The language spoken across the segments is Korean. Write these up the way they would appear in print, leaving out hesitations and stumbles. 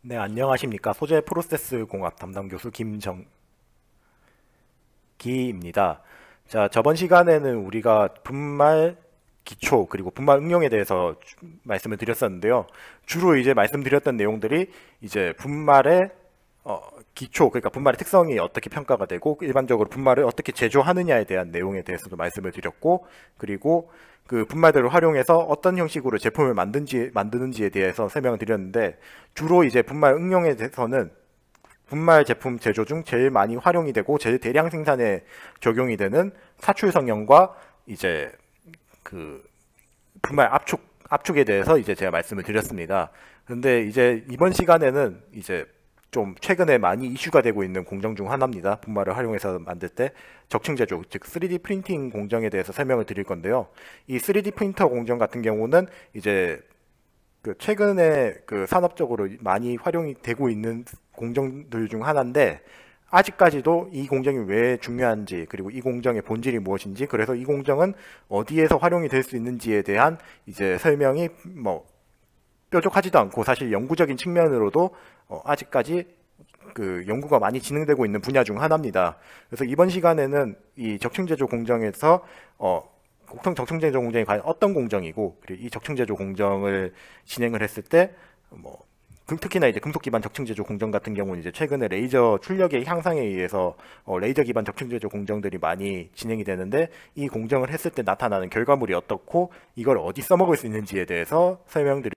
네, 안녕하십니까. 소재 프로세스 공학 담당 교수 김정기입니다. 자, 저번 시간에는 우리가 분말 기초 그리고 분말 응용에 대해서 말씀을 드렸었는데요. 주로 이제 말씀드렸던 내용들이 이제 분말의 기초, 그러니까 분말의 특성이 어떻게 평가가 되고 일반적으로 분말을 어떻게 제조하느냐에 대한 내용에 대해서도 말씀을 드렸고, 그리고 그 분말들을 활용해서 어떤 형식으로 제품을 만드는지에 대해서 설명을 드렸는데, 주로 이제 분말 응용에 대해서는 분말 제품 제조 중 제일 많이 활용이 되고 제일 대량 생산에 적용이 되는 사출 성형과 이제 그 분말 압축에 대해서 이제 제가 말씀을 드렸습니다. 근데 이제 이번 시간에는 이제 좀 최근에 많이 이슈가 되고 있는 공정 중 하나입니다. 분말을 활용해서 만들 때 적층 제조, 즉 3D 프린팅 공정에 대해서 설명을 드릴 건데요. 이 3D 프린터 공정 같은 경우는 이제 그 최근에 그 산업적으로 많이 활용이 되고 있는 공정들 중 하나인데, 아직까지도 이 공정이 왜 중요한지, 그리고 이 공정의 본질이 무엇인지, 그래서 이 공정은 어디에서 활용이 될 수 있는지에 대한 이제 설명이 뭐 뾰족하지도 않고, 사실 연구적인 측면으로도 아직까지 그 연구가 많이 진행되고 있는 분야 중 하나입니다. 그래서 이번 시간에는 이 적층제조 공정에서 보통 적층제조 공정이 과연 어떤 공정이고, 그리고 이 적층제조 공정을 진행을 했을 때 뭐 특히나 이제 금속 기반 적층제조 공정 같은 경우는 이제 최근에 레이저 출력의 향상에 의해서 레이저 기반 적층제조 공정들이 많이 진행이 되는데, 이 공정을 했을 때 나타나는 결과물이 어떻고 이걸 어디 써먹을 수 있는지에 대해서 설명드리겠습니다.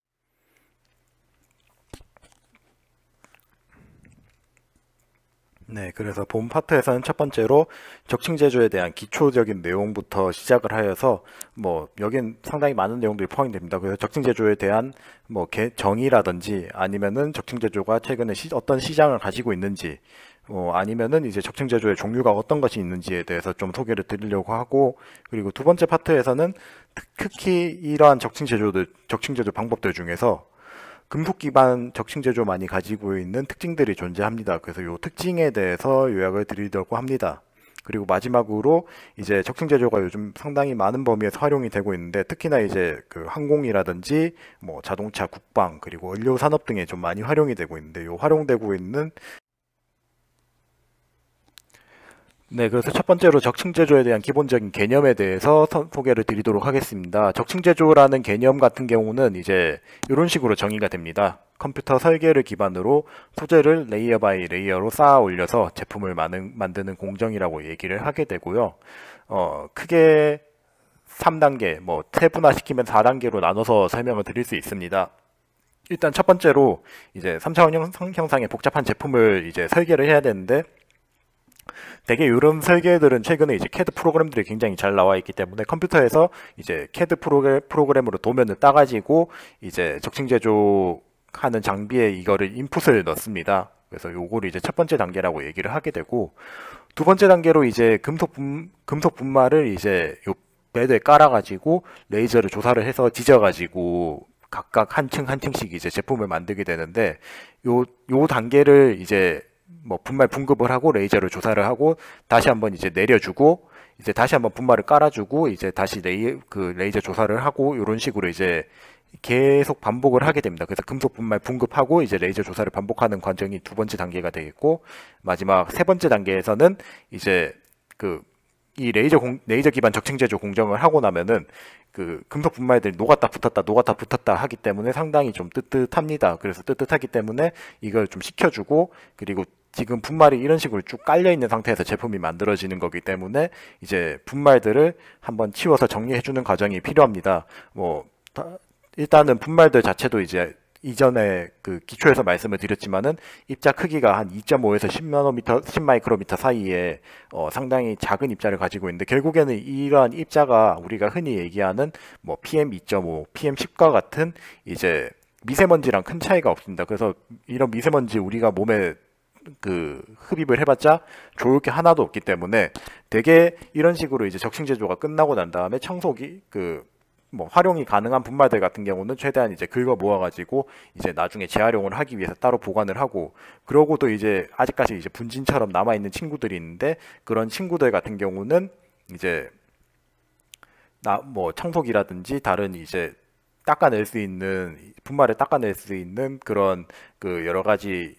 네, 그래서 본 파트에서는 첫 번째로 적층 제조에 대한 기초적인 내용부터 시작을 하여서 뭐 여긴 상당히 많은 내용들이 포함이 됩니다. 그래서 적층 제조에 대한 뭐 정의라든지, 아니면은 적층 제조가 최근에 어떤 시장을 가지고 있는지, 아니면은 이제 적층 제조의 종류가 어떤 것이 있는지에 대해서 좀 소개를 드리려고 하고, 그리고 두 번째 파트에서는 특히 이러한 적층 제조 방법들 중에서 금속 기반 적층 제조만이 가지고 있는 특징들이 존재합니다. 그래서 이 특징에 대해서 요약을 드리려고 합니다. 그리고 마지막으로 이제 적층 제조가 요즘 상당히 많은 범위에서 활용이 되고 있는데, 특히나 이제 그 항공이라든지 뭐 자동차, 국방, 그리고 의료 산업 등에 좀 많이 활용이 되고 있는데, 요 활용되고 있는 네, 그래서 첫 번째로 적층 제조에 대한 기본적인 개념에 대해서 소개를 드리도록 하겠습니다. 적층 제조라는 개념 같은 경우는 이제 이런 식으로 정의가 됩니다. 컴퓨터 설계를 기반으로 소재를 레이어 바이 레이어로 쌓아 올려서 제품을 만드는 공정이라고 얘기를 하게 되고요. 크게 3단계, 뭐 세분화시키면 4단계로 나눠서 설명을 드릴 수 있습니다. 일단 첫 번째로 이제 3차원 형상의 복잡한 제품을 이제 설계를 해야 되는데, 되게 이런 설계들은 최근에 이제 CAD 프로그램들이 굉장히 잘 나와 있기 때문에 컴퓨터에서 이제 CAD 프로그램으로 도면을 따가지고 이제 적층 제조하는 장비에 이거를 인풋을 넣습니다. 그래서 요거를 이제 첫 번째 단계라고 얘기를 하게 되고, 두 번째 단계로 이제 금속 분말을 이제 요 베드에 깔아가지고 레이저를 조사를 해서 지져가지고 각각 한 층 한 층씩 이제 제품을 만들게 되는데, 요 단계를 이제 뭐 분말 분급을 하고 레이저를 조사를 하고 다시 한번 이제 내려주고, 이제 다시 한번 분말을 깔아주고 이제 다시 레이저 조사를 하고, 이런 식으로 이제 계속 반복을 하게 됩니다. 그래서 금속 분말 분급하고 이제 레이저 조사를 반복하는 과정이 두 번째 단계가 되겠고, 마지막 세 번째 단계에서는 이제 그 이 레이저 기반 적층 제조 공정을 하고 나면은 그 금속 분말들이 녹았다 붙었다 하기 때문에 상당히 좀 뜨뜻합니다. 그래서 뜨뜻하기 때문에 이걸 좀 식혀주고, 그리고 지금 분말이 이런 식으로 쭉 깔려 있는 상태에서 제품이 만들어지는 거기 때문에 이제 분말들을 한번 치워서 정리해주는 과정이 필요합니다. 뭐 일단은 분말들 자체도 이제 이전에 그 기초에서 말씀을 드렸지만은 입자 크기가 한 2.5에서 10 마이크로미터 사이에 상당히 작은 입자를 가지고 있는데, 결국에는 이러한 입자가 우리가 흔히 얘기하는 뭐 PM2.5, PM10과 같은 이제 미세먼지랑 큰 차이가 없습니다. 그래서 이런 미세먼지 우리가 몸에 그 흡입을 해봤자 좋을 게 하나도 없기 때문에, 되게 이런 식으로 이제 적층 제조가 끝나고 난 다음에 청소기 뭐 활용이 가능한 분말들 같은 경우는 최대한 이제 긁어 모아가지고 이제 나중에 재활용을 하기 위해서 따로 보관을 하고, 그러고도 이제 아직까지 이제 분진처럼 남아 있는 친구들이 있는데, 그런 친구들 같은 경우는 이제 뭐 청소기라든지 다른 이제 닦아낼 수 있는 분말을 닦아낼 수 있는 그런 그 여러 가지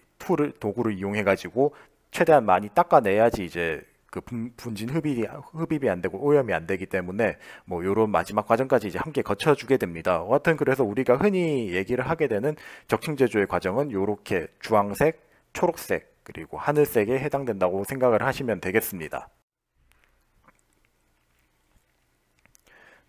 도구를 이용해 가지고 최대한 많이 닦아내야지 이제 그 분진 흡입이 안 되고 오염이 안 되기 때문에 뭐 요런 마지막 과정까지 이제 함께 거쳐주게 됩니다. 하여튼 그래서 우리가 흔히 얘기를 하게 되는 적층 제조의 과정은 요렇게 주황색, 초록색 그리고 하늘색에 해당된다고 생각을 하시면 되겠습니다.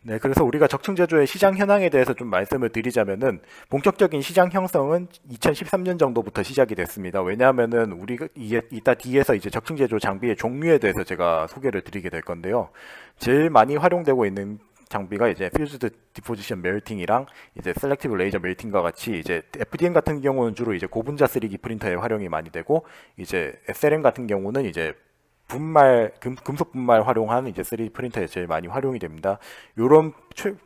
네, 그래서 우리가 적층 제조의 시장 현황에 대해서 좀 말씀을 드리자면은 본격적인 시장 형성은 2013년 정도부터 시작이 됐습니다. 왜냐하면은 우리가 이따 뒤에서 이제 적층 제조 장비의 종류에 대해서 제가 소개를 드리게 될 건데요. 제일 많이 활용되고 있는 장비가 이제 퓨즈드 디포지션 멜팅이랑 이제 셀렉티브 레이저 멜팅과 같이 이제 FDM 같은 경우는 주로 이제 고분자 3D 프린터에 활용이 많이 되고 이제 SLM 같은 경우는 이제 금속 분말 활용한 이제 3D 프린터에 제일 많이 활용이 됩니다. 요런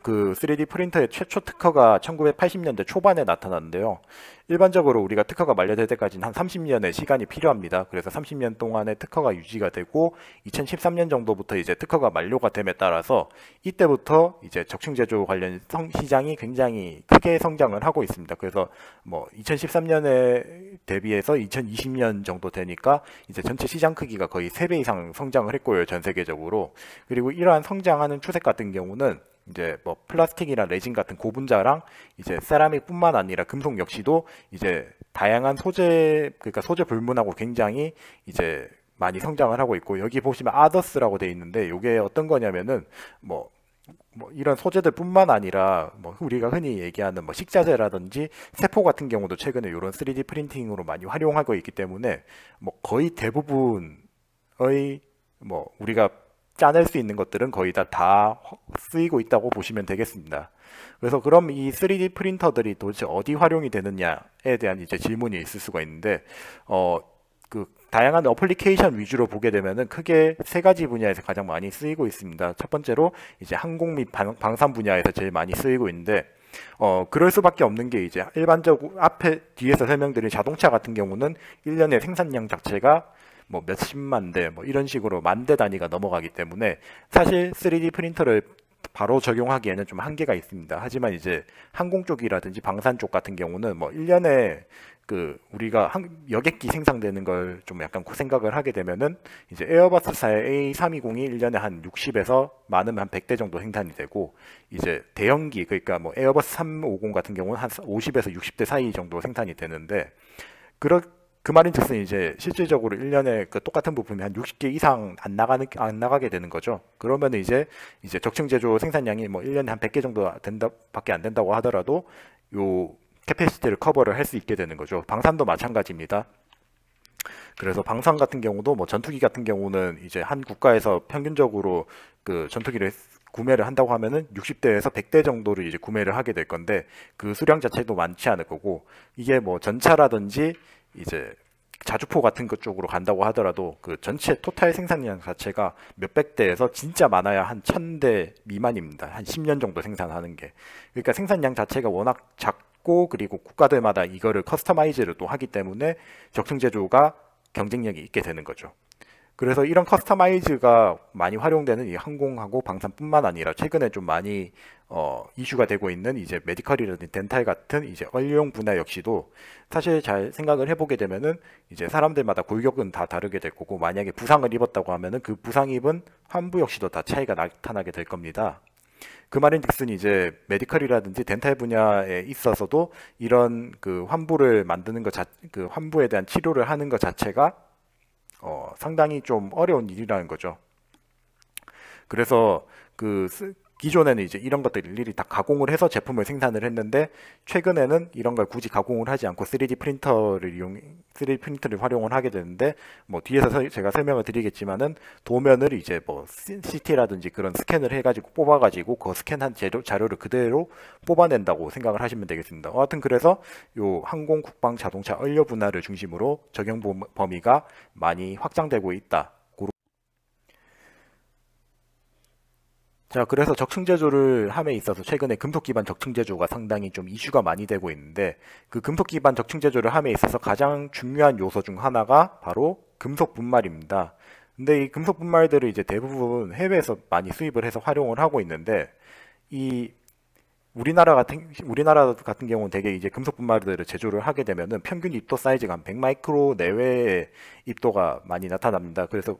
그 3D 프린터의 최초 특허가 1980년대 초반에 나타났는데요. 일반적으로 우리가 특허가 만료될 때까지는 한 30년의 시간이 필요합니다. 그래서 30년 동안의 특허가 유지가 되고 2013년 정도부터 이제 특허가 만료가 됨에 따라서 이때부터 이제 적층 제조 관련 시장이 굉장히 크게 성장을 하고 있습니다. 그래서 뭐 2013년에 대비해서 2020년 정도 되니까 이제 전체 시장 크기가 거의 3배 이상 성장을 했고요, 전 세계적으로. 그리고 이러한 성장하는 추세 같은 경우는 이제 뭐 플라스틱이나 레진 같은 고분자랑 이제 세라믹뿐만 아니라 금속 역시도 이제 다양한 그러니까 소재 불문하고 굉장히 이제 많이 성장을 하고 있고, 여기 보시면 아더스라고 되어 있는데 이게 어떤 거냐면은 뭐 이런 소재들뿐만 아니라 뭐 우리가 흔히 얘기하는 뭐 식자재라든지 세포 같은 경우도 최근에 이런 3D 프린팅으로 많이 활용하고 있기 때문에 뭐 거의 대부분의 뭐 우리가 짜낼 수 있는 것들은 거의 다 쓰이고 있다고 보시면 되겠습니다. 그래서 그럼 이 3D 프린터들이 도대체 어디 활용이 되느냐에 대한 이제 질문이 있을 수가 있는데, 그 다양한 어플리케이션 위주로 보게 되면은 크게 세 가지 분야에서 가장 많이 쓰이고 있습니다. 첫 번째로 이제 항공 및 방산 분야에서 제일 많이 쓰이고 있는데, 그럴 수밖에 없는 게 이제 일반적으로 뒤에서 설명드린 자동차 같은 경우는 1년의 생산량 자체가 뭐 몇십만 대, 뭐 이런 식으로 만 대 단위가 넘어가기 때문에 사실 3D 프린터를 바로 적용하기에는 좀 한계가 있습니다. 하지만 이제 항공 쪽이라든지 방산 쪽 같은 경우는 뭐 1년에 그 우리가 여객기 생산되는 걸 좀 약간 생각을 하게 되면은 이제 에어버스사의 A320이 1년에 한 60에서 많으면 한 100대 정도 생산이 되고, 이제 대형기 그러니까 뭐 에어버스 350 같은 경우는 한 50에서 60대 사이 정도 생산이 되는데, 그 말인즉슨 이제 실질적으로 1년에 그 똑같은 부품이 한 60개 이상 안 나가게 되는 거죠. 그러면 이제 적층 제조 생산량이 뭐 1년에 한 100개 정도 밖에 안 된다고 하더라도 요 캐패시티를 커버를 할 수 있게 되는 거죠. 방산도 마찬가지입니다. 그래서 방산 같은 경우도 뭐 전투기 같은 경우는 이제 한 국가에서 평균적으로 그 전투기를 구매를 한다고 하면은 60대에서 100대 정도를 이제 구매를 하게 될 건데, 그 수량 자체도 많지 않을 거고, 이게 뭐 전차라든지 이제 자주포 같은 것 쪽으로 간다고 하더라도 그 전체 토탈 생산량 자체가 몇백 대에서 진짜 많아야 한 1000대 미만입니다. 한 10년 정도 생산하는 게. 그러니까 생산량 자체가 워낙 작고, 그리고 국가들마다 이거를 커스터마이즈를 또 하기 때문에 적층 제조가 경쟁력이 있게 되는 거죠. 그래서 이런 커스터마이즈가 많이 활용되는 이 항공하고 방산뿐만 아니라 최근에 좀 많이 이슈가 되고 있는 이제 메디컬이라든지 덴탈 같은 이제 원료용 분야 역시도 사실 잘 생각을 해보게 되면은 이제 사람들마다 골격은 다 다르게 될 거고, 만약에 부상을 입었다고 하면은 그 부상 입은 환부 역시도 다 차이가 나타나게 될 겁니다. 그 말인즉슨 이제 메디컬이라든지 덴탈 분야에 있어서도 이런 그 환부를 만드는 그 환부에 대한 치료를 하는 것 자체가 상당히 좀 어려운 일이라는 거죠. 그래서 기존에는 이제 이런 것들 일일이 다 가공을 해서 제품을 생산을 했는데, 최근에는 이런 걸 굳이 가공을 하지 않고 3D 프린터를 활용을 하게 되는데, 뭐 뒤에서 제가 설명을 드리겠지만은 도면을 이제 뭐 CT라든지 그런 스캔을 해가지고 뽑아가지고 그 스캔한 자료를 그대로 뽑아낸다고 생각을 하시면 되겠습니다. 하여튼 그래서 요 항공, 국방, 자동차, 원료 분야를 중심으로 적용 범위가 많이 확장되고 있다. 자, 그래서 적층 제조를 함에 있어서 최근에 금속 기반 적층 제조가 상당히 좀 이슈가 많이 되고 있는데, 그 금속 기반 적층 제조를 함에 있어서 가장 중요한 요소 중 하나가 바로 금속 분말입니다. 근데 이 금속 분말들을 이제 대부분 해외에서 많이 수입을 해서 활용을 하고 있는데, 이 우리나라 같은 경우는 되게 이제 금속 분말들을 제조를 하게 되면은 평균 입도 사이즈가 한 100 마이크로 내외의 입도가 많이 나타납니다. 그래서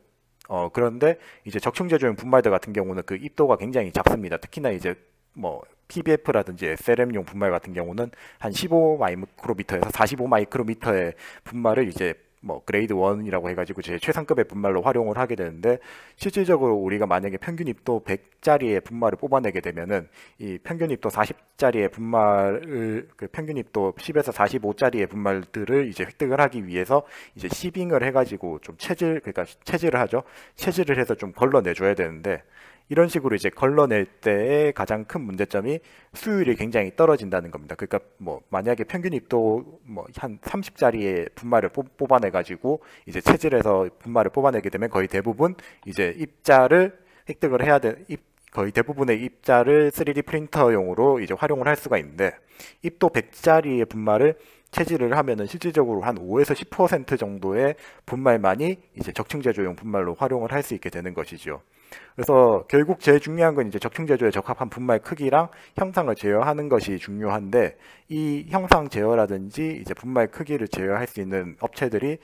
그런데 이제 적층 제조용 분말들 같은 경우는 그 입도가 굉장히 작습니다. 특히나 이제 뭐 PBF라든지 SLM용 분말 같은 경우는 한 15 마이크로미터에서 45 마이크로미터의 분말을 이제 뭐 그레이드 1이라고 해가지고 제 최상급의 분말로 활용을 하게 되는데, 실질적으로 우리가 만약에 평균 입도 100짜리의 분말을 뽑아내게 되면은 이 평균 입도 40짜리의 분말을 그 평균 입도 10에서 45짜리의 분말들을 이제 획득을 하기 위해서 이제 시빙을 해가지고 좀 그러니까 체질을 하죠. 체질을 해서 좀 걸러내줘야 되는데, 이런 식으로 이제 걸러낼 때의 가장 큰 문제점이 수율이 굉장히 떨어진다는 겁니다. 그러니까 뭐 만약에 평균 입도 뭐 한 30짜리의 분말을 뽑아내 가지고 이제 체질에서 분말을 뽑아내게 되면 거의 대부분 이제 입자를 획득을 해야 거의 대부분의 입자를 3D 프린터용으로 이제 활용을 할 수가 있는데, 입도 100짜리의 분말을 체질을 하면은 실질적으로 한 5에서 10% 정도의 분말만이 이제 적층 제조용 분말로 활용을 할 수 있게 되는 것이죠. 그래서 결국 제일 중요한 건 이제 적층 제조에 적합한 분말 크기랑 형상을 제어하는 것이 중요한데, 이 형상 제어라든지 이제 분말 크기를 제어할 수 있는 업체들이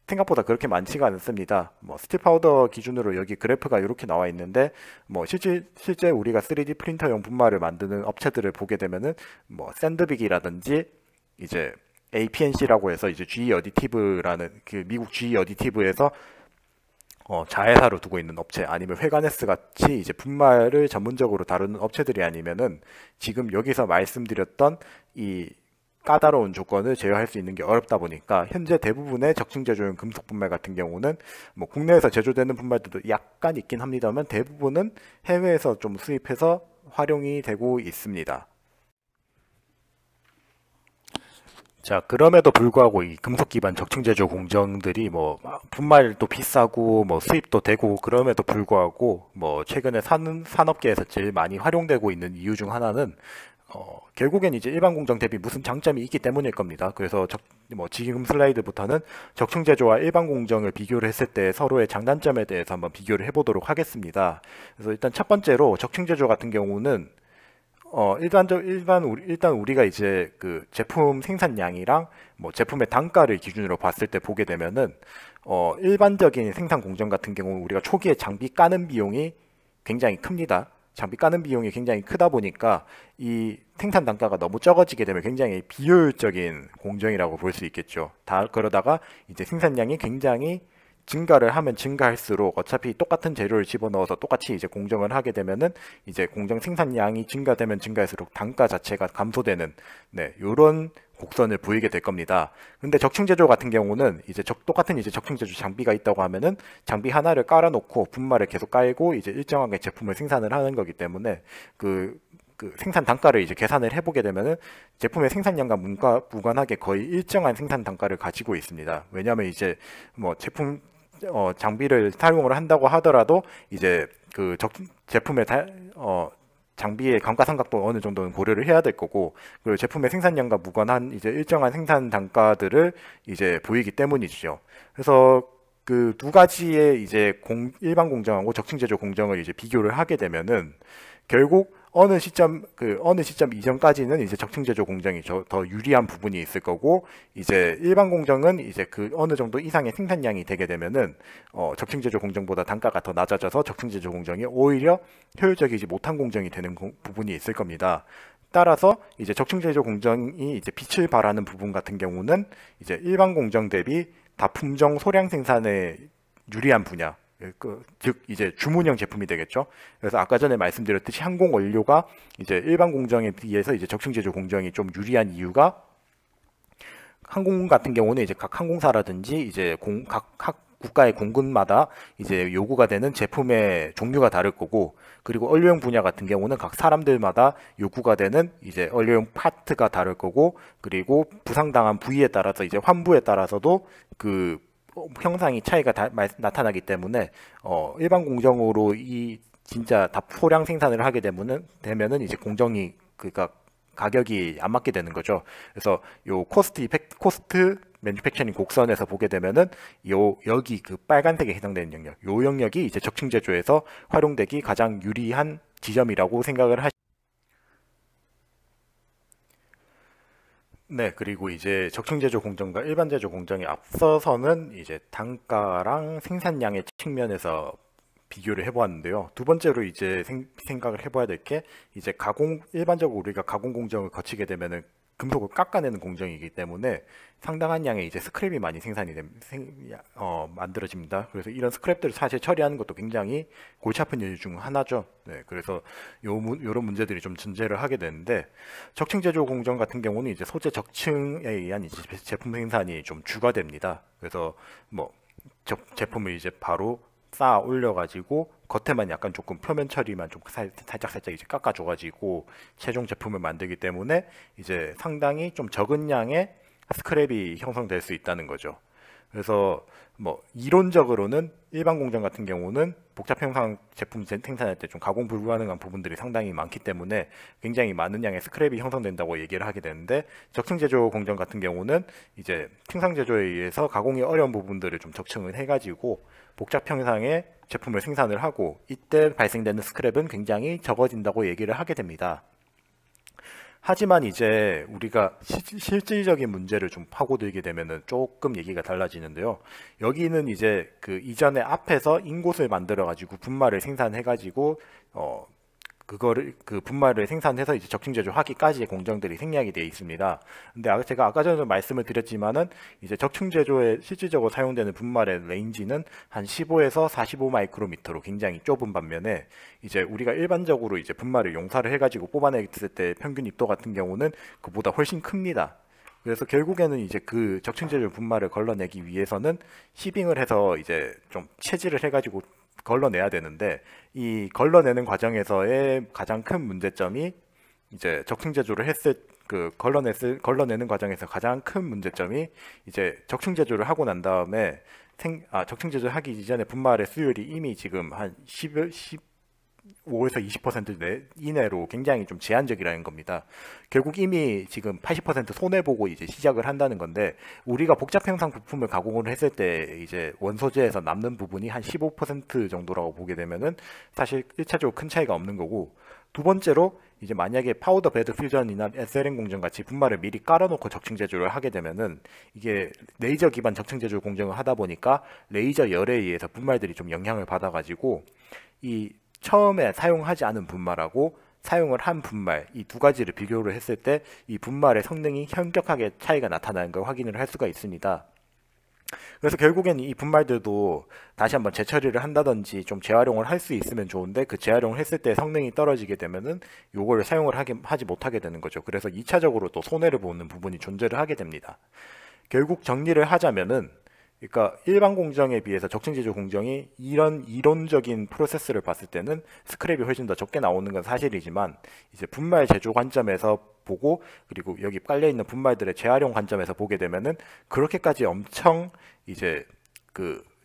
생각보다 그렇게 많지가 않습니다. 뭐 스틸 파우더 기준으로 여기 그래프가 이렇게 나와 있는데, 뭐 실제 우리가 3D 프린터용 분말을 만드는 업체들을 보게 되면은 뭐 샌드빅이라든지 이제 APNC라고 해서 이제 GE 어디티브라는 그 미국 GE 어디티브에서 자회사로 두고 있는 업체, 아니면 회가네스 같이 이제 분말을 전문적으로 다루는 업체들이 아니면은 지금 여기서 말씀드렸던 이 까다로운 조건을 제어할 수 있는 게 어렵다 보니까, 현재 대부분의 적층 제조용 금속 분말 같은 경우는 뭐 국내에서 제조되는 분말들도 약간 있긴 합니다만 대부분은 해외에서 좀 수입해서 활용이 되고 있습니다. 자, 그럼에도 불구하고 이 금속 기반 적층 제조 공정들이 뭐 분말도 비싸고 뭐 수입도 되고, 그럼에도 불구하고 뭐 최근에 산업계에서 제일 많이 활용되고 있는 이유 중 하나는 결국엔 이제 일반 공정 대비 무슨 장점이 있기 때문일 겁니다. 그래서 뭐 지금 슬라이드부터는 적층 제조와 일반 공정을 비교를 했을 때 서로의 장단점에 대해서 한번 비교를 해보도록 하겠습니다. 그래서 일단 첫 번째로 적층 제조 같은 경우는 일단 우리가 이제 그 제품 생산량이랑 뭐 제품의 단가를 기준으로 봤을 때 보게 되면은, 일반적인 생산 공정 같은 경우는 우리가 초기에 장비 까는 비용이 굉장히 큽니다. 장비 까는 비용이 굉장히 크다 보니까 이 생산 단가가 너무 적어지게 되면 굉장히 비효율적인 공정이라고 볼 수 있겠죠. 그러다가 이제 생산량이 굉장히 증가를 하면 증가할수록 어차피 똑같은 재료를 집어넣어서 똑같이 이제 공정을 하게 되면은 이제 공정 생산량이 증가되면 증가할수록 단가 자체가 감소되는, 네, 요런 곡선을 보이게 될 겁니다. 근데 적층 제조 같은 경우는 이제 똑같은 이제 적층 제조 장비가 있다고 하면은 장비 하나를 깔아놓고 분말을 계속 깔고 이제 일정하게 제품을 생산을 하는 거기 때문에 그 생산 단가를 이제 계산을 해보게 되면은 제품의 생산량과 무관하게 거의 일정한 생산 단가를 가지고 있습니다. 왜냐하면 이제 뭐 장비를 사용을 한다고 하더라도 이제 제품의 장비의 감가상각도 어느 정도는 고려를 해야 될 거고, 그리고 제품의 생산량과 무관한 이제 일정한 생산 단가들을 이제 보이기 때문이죠. 그래서 그 두 가지의 이제 일반 공정하고 적층 제조 공정을 이제 비교를 하게 되면은 결국 어느 시점 이전까지는 이제 적층 제조 공정이 더 유리한 부분이 있을 거고, 이제 일반 공정은 이제 그 어느 정도 이상의 생산량이 되게 되면은 적층 제조 공정보다 단가가 더 낮아져서 적층 제조 공정이 오히려 효율적이지 못한 공정이 되는 부분이 있을 겁니다. 따라서 이제 적층 제조 공정이 이제 빛을 발하는 부분 같은 경우는 이제 일반 공정 대비 다품종 소량 생산에 유리한 분야, 즉 이제 주문형 제품이 되겠죠. 그래서 아까 전에 말씀드렸듯이 항공 원료가 이제 일반 공정에 비해서 이제 적층 제조 공정이 좀 유리한 이유가, 항공 같은 경우는 이제 각 항공사라든지 이제 각 국가의 공군마다 이제 요구가 되는 제품의 종류가 다를 거고, 그리고 원료용 분야 같은 경우는 각 사람들마다 요구가 되는 이제 원료용 파트가 다를 거고, 그리고 부상당한 부위에 따라서 이제 환부에 따라서도 그 형상이 차이가 나타나기 때문에 일반 공정으로 이 진짜 소량 생산을 하게 되면은 이제 공정이, 그러니까 가격이 안 맞게 되는 거죠. 그래서 요 코스트 매뉴팩처링 곡선에서 보게 되면은 여기 그 빨간색에 해당되는 영역, 요 영역이 이제 적층 제조에서 활용되기 가장 유리한 지점이라고 생각을 네, 그리고 이제 적층 제조 공정과 일반 제조 공정에 앞서서는 이제 단가랑 생산량의 측면에서 비교를 해보았는데요. 두 번째로 이제 생각을 해봐야 될 게 이제 일반적으로 우리가 가공 공정을 거치게 되면은 금속을 깎아내는 공정이기 때문에 상당한 양의 이제 스크랩이 많이 만들어집니다. 그래서 이런 스크랩들을 사실 처리하는 것도 굉장히 골치 아픈 일 중 하나죠. 네, 그래서 요런 문제들이 좀 존재를 하게 되는데 적층 제조 공정 같은 경우는 이제 소재 적층에 의한 이제 제품 생산이 좀 주가 됩니다. 그래서 뭐 제품을 이제 바로 쌓아 올려가지고 겉에만 약간 조금 표면 처리만 좀 살짝 이제 깎아줘가지고 최종 제품을 만들기 때문에 이제 상당히 좀 적은 양의 스크랩이 형성될 수 있다는 거죠. 그래서 뭐 이론적으로는 일반 공정 같은 경우는 복잡 형상 제품 생산할 때 좀 가공 불가능한 부분들이 상당히 많기 때문에 굉장히 많은 양의 스크랩이 형성된다고 얘기를 하게 되는데 적층 제조 공정 같은 경우는 이제 생산 제조에 의해서 가공이 어려운 부분들을 좀 적층을 해가지고 복잡 형상의 제품을 생산을 하고 이때 발생되는 스크랩은 굉장히 적어진다고 얘기를 하게 됩니다. 하지만 이제 우리가 실질적인 문제를 좀 파고들게 되면은 조금 얘기가 달라지는데요. 여기는 이제 그 이전에 앞에서 인곳을 만들어 가지고 분말을 생산해 가지고 그거를 그 분말을 생산해서 이제 적층 제조하기까지의 공정들이 생략이 되어 있습니다. 근데 제가 아까 전에 말씀을 드렸지만은 이제 적층 제조에 실질적으로 사용되는 분말의 레인지는 한 15에서 45 마이크로미터로 굉장히 좁은 반면에 이제 우리가 일반적으로 이제 분말을 용사를 해가지고 뽑아냈을 때 평균 입도 같은 경우는 그보다 훨씬 큽니다. 그래서 결국에는 이제 그 적층 제조 분말을 걸러내기 위해서는 시빙을 해서 이제 좀 채질을 해가지고 걸러내야 되는데 이 걸러내는 과정에서의 가장 큰 문제점이 이제 적층 제조를 했을 걸러내는 과정에서 가장 큰 문제점이 이제 적층 제조를 하고 난 다음에 적층 제조를 하기 이전에 분말의 수율이 이미 지금 한 15에서 20% 이내로 굉장히 좀 제한적이라는 겁니다. 결국 이미 지금 80% 손해보고 이제 시작을 한다는 건데 우리가 복잡 형상 부품을 가공을 했을 때 이제 원소재에서 남는 부분이 한 15% 정도라고 보게 되면은 사실 1차적으로 큰 차이가 없는 거고 두 번째로 이제 만약에 파우더 베드 퓨전이나 SLM 공정 같이 분말을 미리 깔아놓고 적층 제조를 하게 되면은 이게 레이저 기반 적층 제조 공정을 하다 보니까 레이저 열에 의해서 분말들이 좀 영향을 받아가지고 이 처음에 사용하지 않은 분말하고 사용을 한 분말 이 두 가지를 비교를 했을 때 이 분말의 성능이 현격하게 차이가 나타나는 걸 확인을 할 수가 있습니다. 그래서 결국엔 이 분말들도 다시 한번 재처리를 한다든지 좀 재활용을 할 수 있으면 좋은데 그 재활용을 했을 때 성능이 떨어지게 되면은 요거를 사용을 하지 못하게 되는 거죠. 그래서 2차적으로 또 손해를 보는 부분이 존재를 하게 됩니다. 결국 정리를 하자면은 그러니까 일반 공정에 비해서 적층 제조 공정이 이런 이론적인 프로세스를 봤을 때는 스크랩이 훨씬 더 적게 나오는 건 사실이지만 이제 분말 제조 관점에서 보고 그리고 여기 깔려 있는 분말들의 재활용 관점에서 보게 되면은 그렇게까지 엄청 이제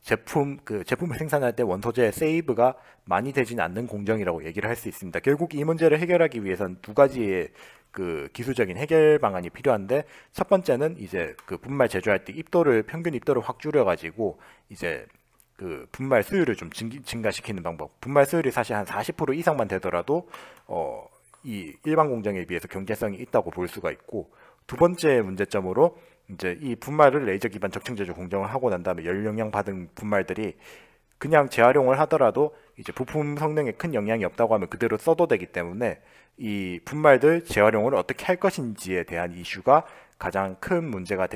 제품을 생산할 때 원소재의 세이브가 많이 되지는 않는 공정이라고 얘기를 할 수 있습니다. 결국 이 문제를 해결하기 위해서는 두 가지의 그 기술적인 해결 방안이 필요한데 첫 번째는 이제 그 분말 제조할 때 평균 입도를 확 줄여가지고 이제 그 분말 수율을 좀 증가시키는 방법. 분말 수율이 사실 한 40% 이상만 되더라도 이 일반 공정에 비해서 경제성이 있다고 볼 수가 있고 두 번째 문제점으로 이제 이 분말을 레이저 기반 적층 제조 공정을 하고 난 다음에 열 영향 받은 분말들이 그냥 재활용을 하더라도 이제 부품 성능에 큰 영향이 없다고 하면 그대로 써도 되기 때문에 이 분말들 재활용을 어떻게 할 것인지에 대한 이슈가 가장 큰 문제가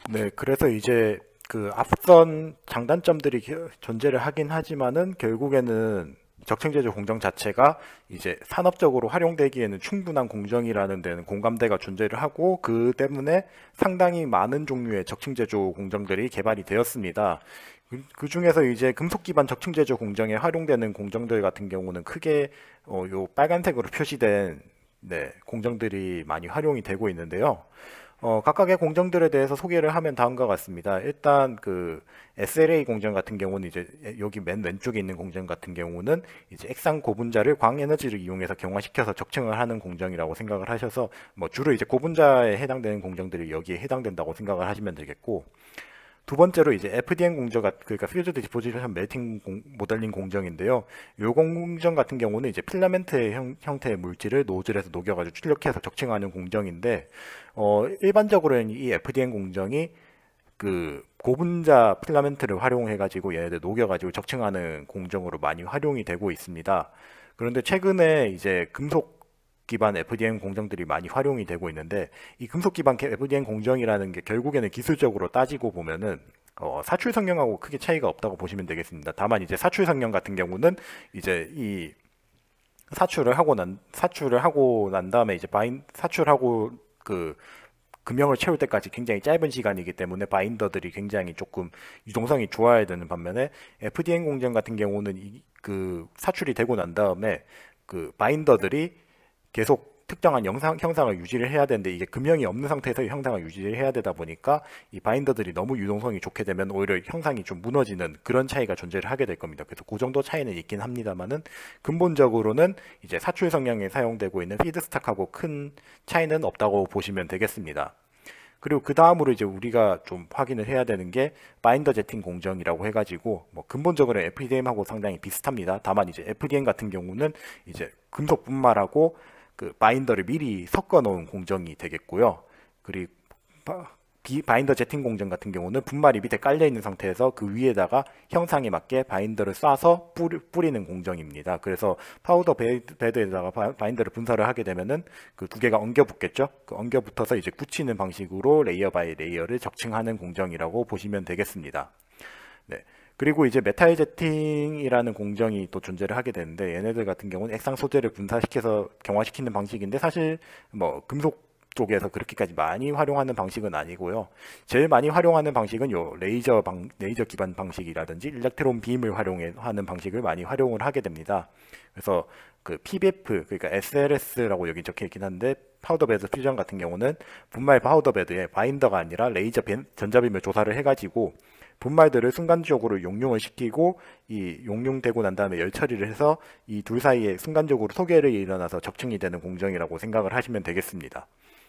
네, 그래서 이제 그 앞선 장단점들이 존재를 하긴 하지만은 결국에는 적층제조 공정 자체가 이제 산업적으로 활용되기에는 충분한 공정이라는 데는 공감대가 존재를 하고 그 때문에 상당히 많은 종류의 적층제조 공정들이 개발이 되었습니다. 그 중에서 이제 금속 기반 적층제조 공정에 활용되는 공정들 같은 경우는 크게 요 빨간색으로 표시된 공정들이 많이 활용이 되고 있는데요. 각각의 공정들에 대해서 소개를 하면 다음과 같습니다. 일단 그 SLA 공정 같은 경우는 이제 여기 맨 왼쪽에 있는 공정 같은 경우는 이제 액상 고분자를 광에너지를 이용해서 경화시켜서 적층을 하는 공정이라고 생각을 하셔서 뭐 주로 이제 고분자에 해당되는 공정들이 여기에 해당된다고 생각을 하시면 되겠고 두 번째로 이제 FDM 공정 그러니까 퓨즈드 디포지션 멜팅 모델링 공정인데요. 요 공정 같은 경우는 이제 필라멘트 형태의 물질을 노즐에서 녹여가지고 출력해서 적층하는 공정인데, 일반적으로는 이 FDM 공정이 그 고분자 필라멘트를 활용해가지고 얘네들 녹여가지고 적층하는 공정으로 많이 활용이 되고 있습니다. 그런데 최근에 이제 금속 기반 FDM 공정들이 많이 활용이 되고 있는데, 이 금속 기반 FDM 공정이라는 게 결국에는 기술적으로 따지고 보면은 사출 성능하고 크게 차이가 없다고 보시면 되겠습니다. 다만 이제 사출 성능 같은 경우는 이제 이 사출을 하고 난 다음에 이제 사출하고 그 금형을 채울 때까지 굉장히 짧은 시간이기 때문에 바인더들이 굉장히 조금 유동성이 좋아야 되는 반면에, FDM 공정 같은 경우는 그 사출이 되고 난 다음에 그 바인더들이 계속 특정한 형상을 유지를 해야 되는데, 이게 금형이 없는 상태에서 형상을 유지를 해야 되다 보니까 이 바인더들이 너무 유동성이 좋게 되면 오히려 형상이 좀 무너지는 그런 차이가 존재를 하게 될 겁니다. 그래서 그 정도 차이는 있긴 합니다만은, 근본적으로는 이제 사출 성형에 사용되고 있는 피드스탁하고 큰 차이는 없다고 보시면 되겠습니다. 그리고 그 다음으로 이제 우리가 좀 확인을 해야 되는 게 바인더 제팅 공정이라고 해가지고, 뭐 근본적으로 FDM하고 상당히 비슷합니다. 다만 이제 FDM 같은 경우는 이제 금속 분말하고 그 바인더를 미리 섞어 놓은 공정이 되겠고요. 그리고 바인더 제팅 공정 같은 경우는 분말이 밑에 깔려 있는 상태에서 그 위에다가 형상에 맞게 바인더를 쏴서 뿌리는 공정입니다. 그래서 파우더 베드에다가 바인더를 분사를 하게 되면은 그 두 개가 엉겨 붙겠죠. 그 엉겨 붙어서 이제 굳히는 방식으로 레이어 바이 레이어를 적층하는 공정이라고 보시면 되겠습니다. 네. 그리고 이제 메탈 제팅이라는 공정이 또 존재를 하게 되는데, 얘네들 같은 경우는 액상 소재를 분사시켜서 경화시키는 방식인데, 사실 뭐 금속 쪽에서 그렇게까지 많이 활용하는 방식은 아니고요. 제일 많이 활용하는 방식은 요 레이저 기반 방식이라든지 일렉트론 빔을 활용하는 방식을 많이 활용을 하게 됩니다. 그래서 그 PBF, 그러니까 SLS라고 여기 적혀 있긴 한데, 파우더 베드 퓨전 같은 경우는 분말 파우더 베드에 바인더가 아니라 레이저 전자빔을 조사를 해가지고 분말들을 순간적으로 용융을 시키고, 이 용융되고 난 다음에 열 처리를 해서 이 둘 사이에 순간적으로 소개를 일어나서 적층이 되는 공정이라고 생각을 하시면 되겠습니다.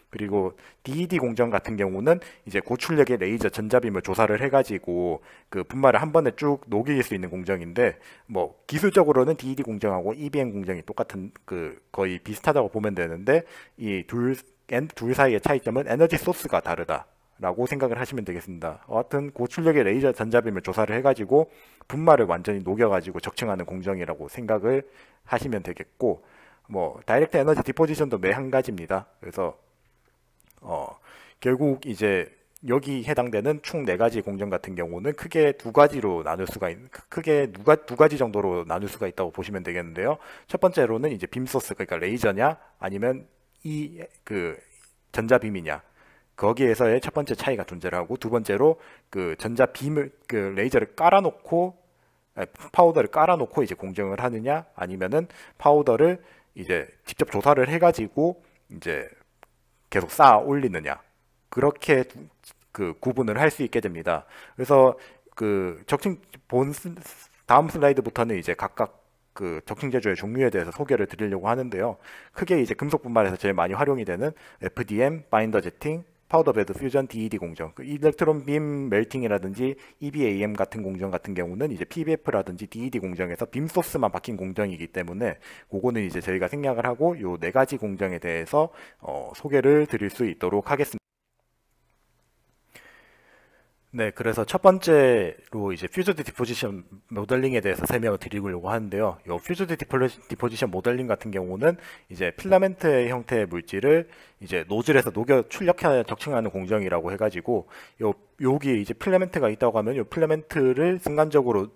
그리고 DED 공정 같은 경우는 이제 고출력의 레이저 전자빔을 조사를 해가지고 그 분말을 한 번에 쭉 녹일 수 있는 공정인데, 뭐 기술적으로는 DED 공정하고 EBM 공정이 똑같은 그 거의 비슷하다고 보면 되는데, 이 둘 사이의 차이점은 에너지 소스가 다르다 라고 생각을 하시면 되겠습니다. 하여튼 고출력의 레이저 전자빔을 조사를 해가지고 분말을 완전히 녹여가지고 적층하는 공정이라고 생각을 하시면 되겠고, 뭐 다이렉트 에너지 디포지션도 매 한 가지입니다. 그래서 결국 이제 여기 해당되는 총 4가지 공정 같은 경우는 크게 두 가지로 나눌 수가 크게 두 가지 정도로 나눌 수가 있다고 보시면 되겠는데요. 첫 번째로는 이제 빔 소스, 그러니까 레이저냐 아니면 이 그 전자빔이냐, 거기에서의 첫 번째 차이가 존재를 하고, 두 번째로 그 전자빔을 그 레이저를 깔아놓고 파우더를 깔아놓고 이제 공정을 하느냐, 아니면은 파우더를 이제 직접 조사를 해가지고 이제 계속 쌓아 올리느냐, 그렇게 그 구분을 할 수 있게 됩니다. 그래서 그 다음 슬라이드부터는 이제 각각 그 적층 제조의 종류에 대해서 소개를 드리려고 하는데요. 크게 이제 금속 분말에서 제일 많이 활용이 되는 FDM, 바인더 제팅, 파우더 베드 퓨전, DED 공정, 그 일렉트론 빔 멜팅이라든지 EBAM 같은 공정 같은 경우는 이제 PBF라든지 DED 공정에서 빔 소스만 바뀐 공정이기 때문에, 그거는 이제 저희가 생략을 하고 요 4가지 공정에 대해서 소개를 드릴 수 있도록 하겠습니다. 네, 그래서 첫 번째로 이제 퓨즈드 디포지션 모델링에 대해서 설명을 드리려고 하는데요. 이 퓨즈드 디포지션 모델링 같은 경우는 이제 필라멘트 형태의 물질을 이제 노즐에서 녹여 출력해 적층하는 공정이라고 해가지고, 여기 이제 필라멘트가 있다고 하면 이 필라멘트를 순간적으로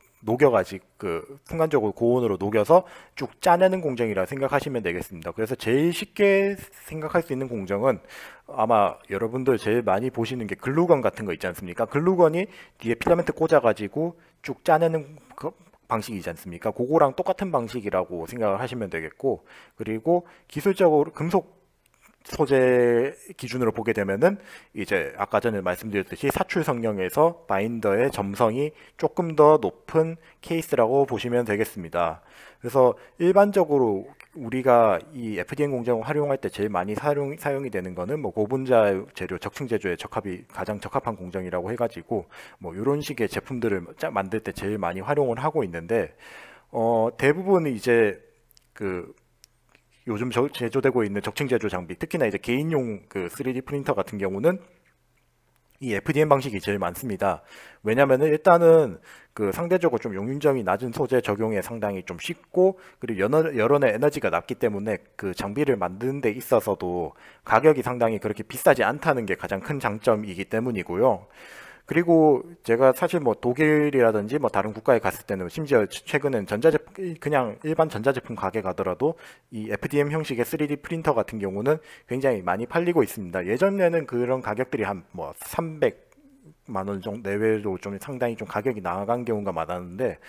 순간적으로 고온으로 녹여서 쭉 짜내는 공정이라 생각하시면 되겠습니다. 그래서 제일 쉽게 생각할 수 있는 공정은 아마 여러분들 제일 많이 보시는 게 글루건 같은 거 있지 않습니까? 글루건이 뒤에 필라멘트 꽂아가지고 쭉 짜내는 방식이지 않습니까? 그거랑 똑같은 방식이라고 생각을 하시면 되겠고, 그리고 기술적으로 금속 소재 기준으로 보게 되면은 이제 아까 전에 말씀드렸듯이 사출 성능에서 바인더의 점성이 조금 더 높은 케이스라고 보시면 되겠습니다. 그래서 일반적으로 우리가 이 FDM 공정을 활용할 때 제일 많이 사용이 되는 거는 뭐 고분자 재료, 적층 제조에 적합이 가장 적합한 공정이라고 해가지고 뭐 이런 식의 제품들을 만들 때 제일 많이 활용을 하고 있는데 대부분 이제 그 요즘 제조되고 있는 적층 제조 장비, 특히나 이제 개인용 그 3D 프린터 같은 경우는 이 FDM 방식이 제일 많습니다. 왜냐면은 일단은 그 상대적으로 좀 용융점이 낮은 소재 적용에 상당히 좀 쉽고, 그리고 여론의 에너지가 낮기 때문에 그 장비를 만드는 데 있어서도 가격이 상당히 그렇게 비싸지 않다는 게 가장 큰 장점이기 때문이고요. 그리고 제가 사실 뭐 독일이라든지 뭐 다른 국가에 갔을 때는 심지어 최근엔 그냥 일반 전자제품 가게 가더라도 이 FDM 형식의 3D 프린터 같은 경우는 굉장히 많이 팔리고 있습니다. 예전에는 그런 가격들이 한 뭐 300만 원 정도 내외로 좀 상당히 좀 가격이 나간 경우가 많았는데,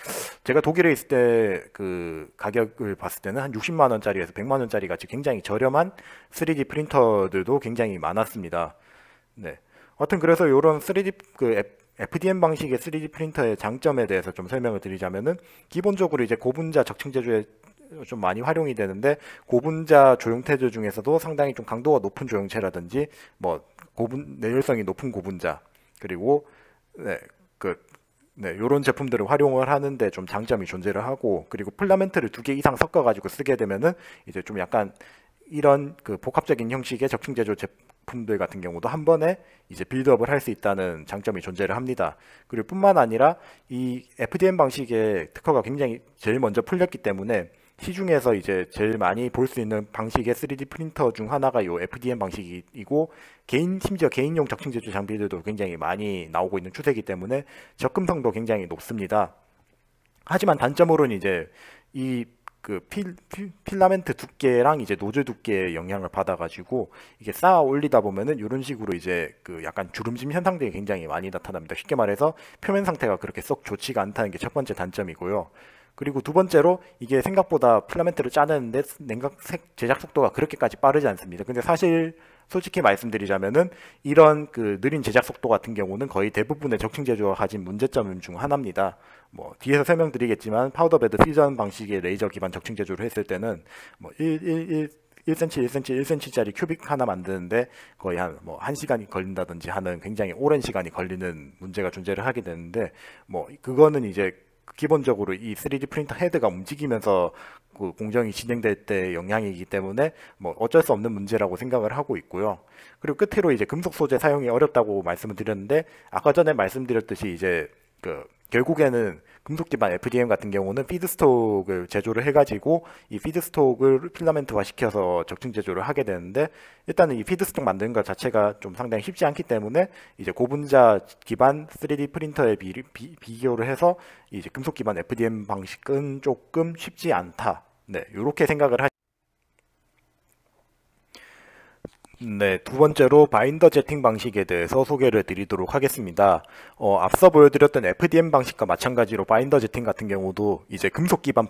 제가 독일에 있을 때 그 가격을 봤을 때는 한 60만 원짜리에서 100만 원짜리 같이 굉장히 저렴한 3D 프린터들도 굉장히 많았습니다. 네. 하여튼 그래서 이런 3D 그 FDM 방식의 3D 프린터의 장점에 대해서 좀 설명을 드리자면은, 기본적으로 이제 고분자 적층 제조에 좀 많이 활용이 되는데, 고분자 조형태들 중에서도 상당히 좀 강도가 높은 조형체라든지 뭐 내열성이 높은 고분자, 그리고 요런 제품들을 활용을 하는데 좀 장점이 존재를 하고, 그리고 필라멘트를 2개 이상 섞어 가지고 쓰게 되면은 이제 좀 약간 이런 그 복합적인 형식의 적층 제조 제품들 같은 경우도 한 번에 이제 빌드업을 할 수 있다는 장점이 존재를 합니다. 그리고 뿐만 아니라 이 FDM 방식의 특허가 굉장히 제일 먼저 풀렸기 때문에 시중에서 이제 제일 많이 볼 수 있는 방식의 3D 프린터 중 하나가 이 FDM 방식이고, 심지어 개인용 적층 제조 장비들도 굉장히 많이 나오고 있는 추세이기 때문에 접근성도 굉장히 높습니다. 하지만 단점으로는 이제 이 그 필라멘트 두께랑 이제 노즐 두께의 영향을 받아가지고 이게 쌓아 올리다 보면은 이런 식으로 이제 그 약간 주름짐 현상들이 굉장히 많이 나타납니다. 쉽게 말해서 표면 상태가 그렇게 썩 좋지가 않다는 게 첫 번째 단점이고요. 그리고 두 번째로 이게 생각보다 필라멘트를 짜내는데 제작 속도가 그렇게까지 빠르지 않습니다. 근데 사실 솔직히 말씀드리자면은 이런 그 느린 제작 속도 같은 경우는 거의 대부분의 적층 제조가 가진 문제점 중 하나입니다. 뭐 뒤에서 설명드리겠지만 파우더 베드 퓨전 방식의 레이저 기반 적층 제조를 했을 때는 뭐 1cm, 1cm, 1cm짜리 큐빅 하나 만드는데 거의 한 1시간이 걸린다든지 하는 굉장히 오랜 시간이 걸리는 문제가 존재를 하게 되는데, 뭐 그거는 이제 기본적으로 이 3D 프린터 헤드가 움직이면서 그 공정이 진행될 때 영향이기 때문에 뭐 어쩔 수 없는 문제라고 생각을 하고 있고요. 그리고 끝으로 이제 금속 소재 사용이 어렵다고 말씀을 드렸는데, 아까 전에 말씀드렸듯이 이제 그 결국에는 금속 기반 FDM 같은 경우는 피드스톡을 제조를 해가지고 이 피드스톡을 필라멘트화 시켜서 적층 제조를 하게 되는데, 일단은 이 피드스톡 만드는 것 자체가 좀 상당히 쉽지 않기 때문에 이제 고분자 기반 3D 프린터에 비교를 해서 이제 금속 기반 FDM 방식은 조금 쉽지 않다. 네, 이렇게 생각을 네, 두 번째로 바인더 제팅 방식에 대해서 소개를 드리도록 하겠습니다. 앞서 보여드렸던 FDM 방식과 마찬가지로 바인더 제팅 같은 경우도 이제 금속 기반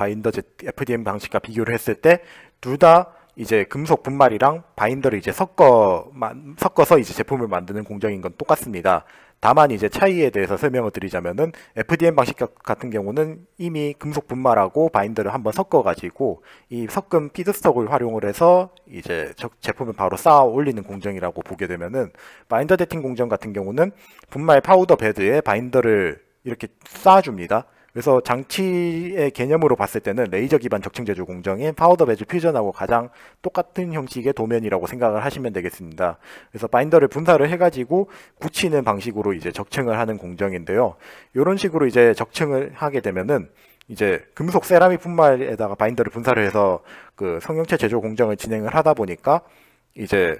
FDM 방식과 비교를 했을 때 둘 다 이제 금속 분말이랑 바인더를 이제 섞어서 이제 제품을 만드는 공정인 건 똑같습니다. 다만 이제 차이에 대해서 설명을 드리자면은 FDM 방식 같은 경우는 이미 금속 분말하고 바인더를 한번 섞어가지고 이 섞은 피드스톡을 활용을 해서 이제 제품을 바로 쌓아 올리는 공정이라고 보게 되면은, 바인더 제팅 공정 같은 경우는 분말 파우더 베드에 바인더를 이렇게 쌓아줍니다. 그래서 장치의 개념으로 봤을 때는 레이저 기반 적층 제조 공정인 파우더 베드 퓨전하고 가장 똑같은 형식의 도면이라고 생각을 하시면 되겠습니다. 그래서 바인더를 분사를 해가지고 굳히는 방식으로 이제 적층을 하는 공정인데요. 이런 식으로 이제 적층을 하게 되면은 이제 금속 세라믹 분말에다가 바인더를 분사를 해서 그 성형체 제조 공정을 진행을 하다 보니까 이제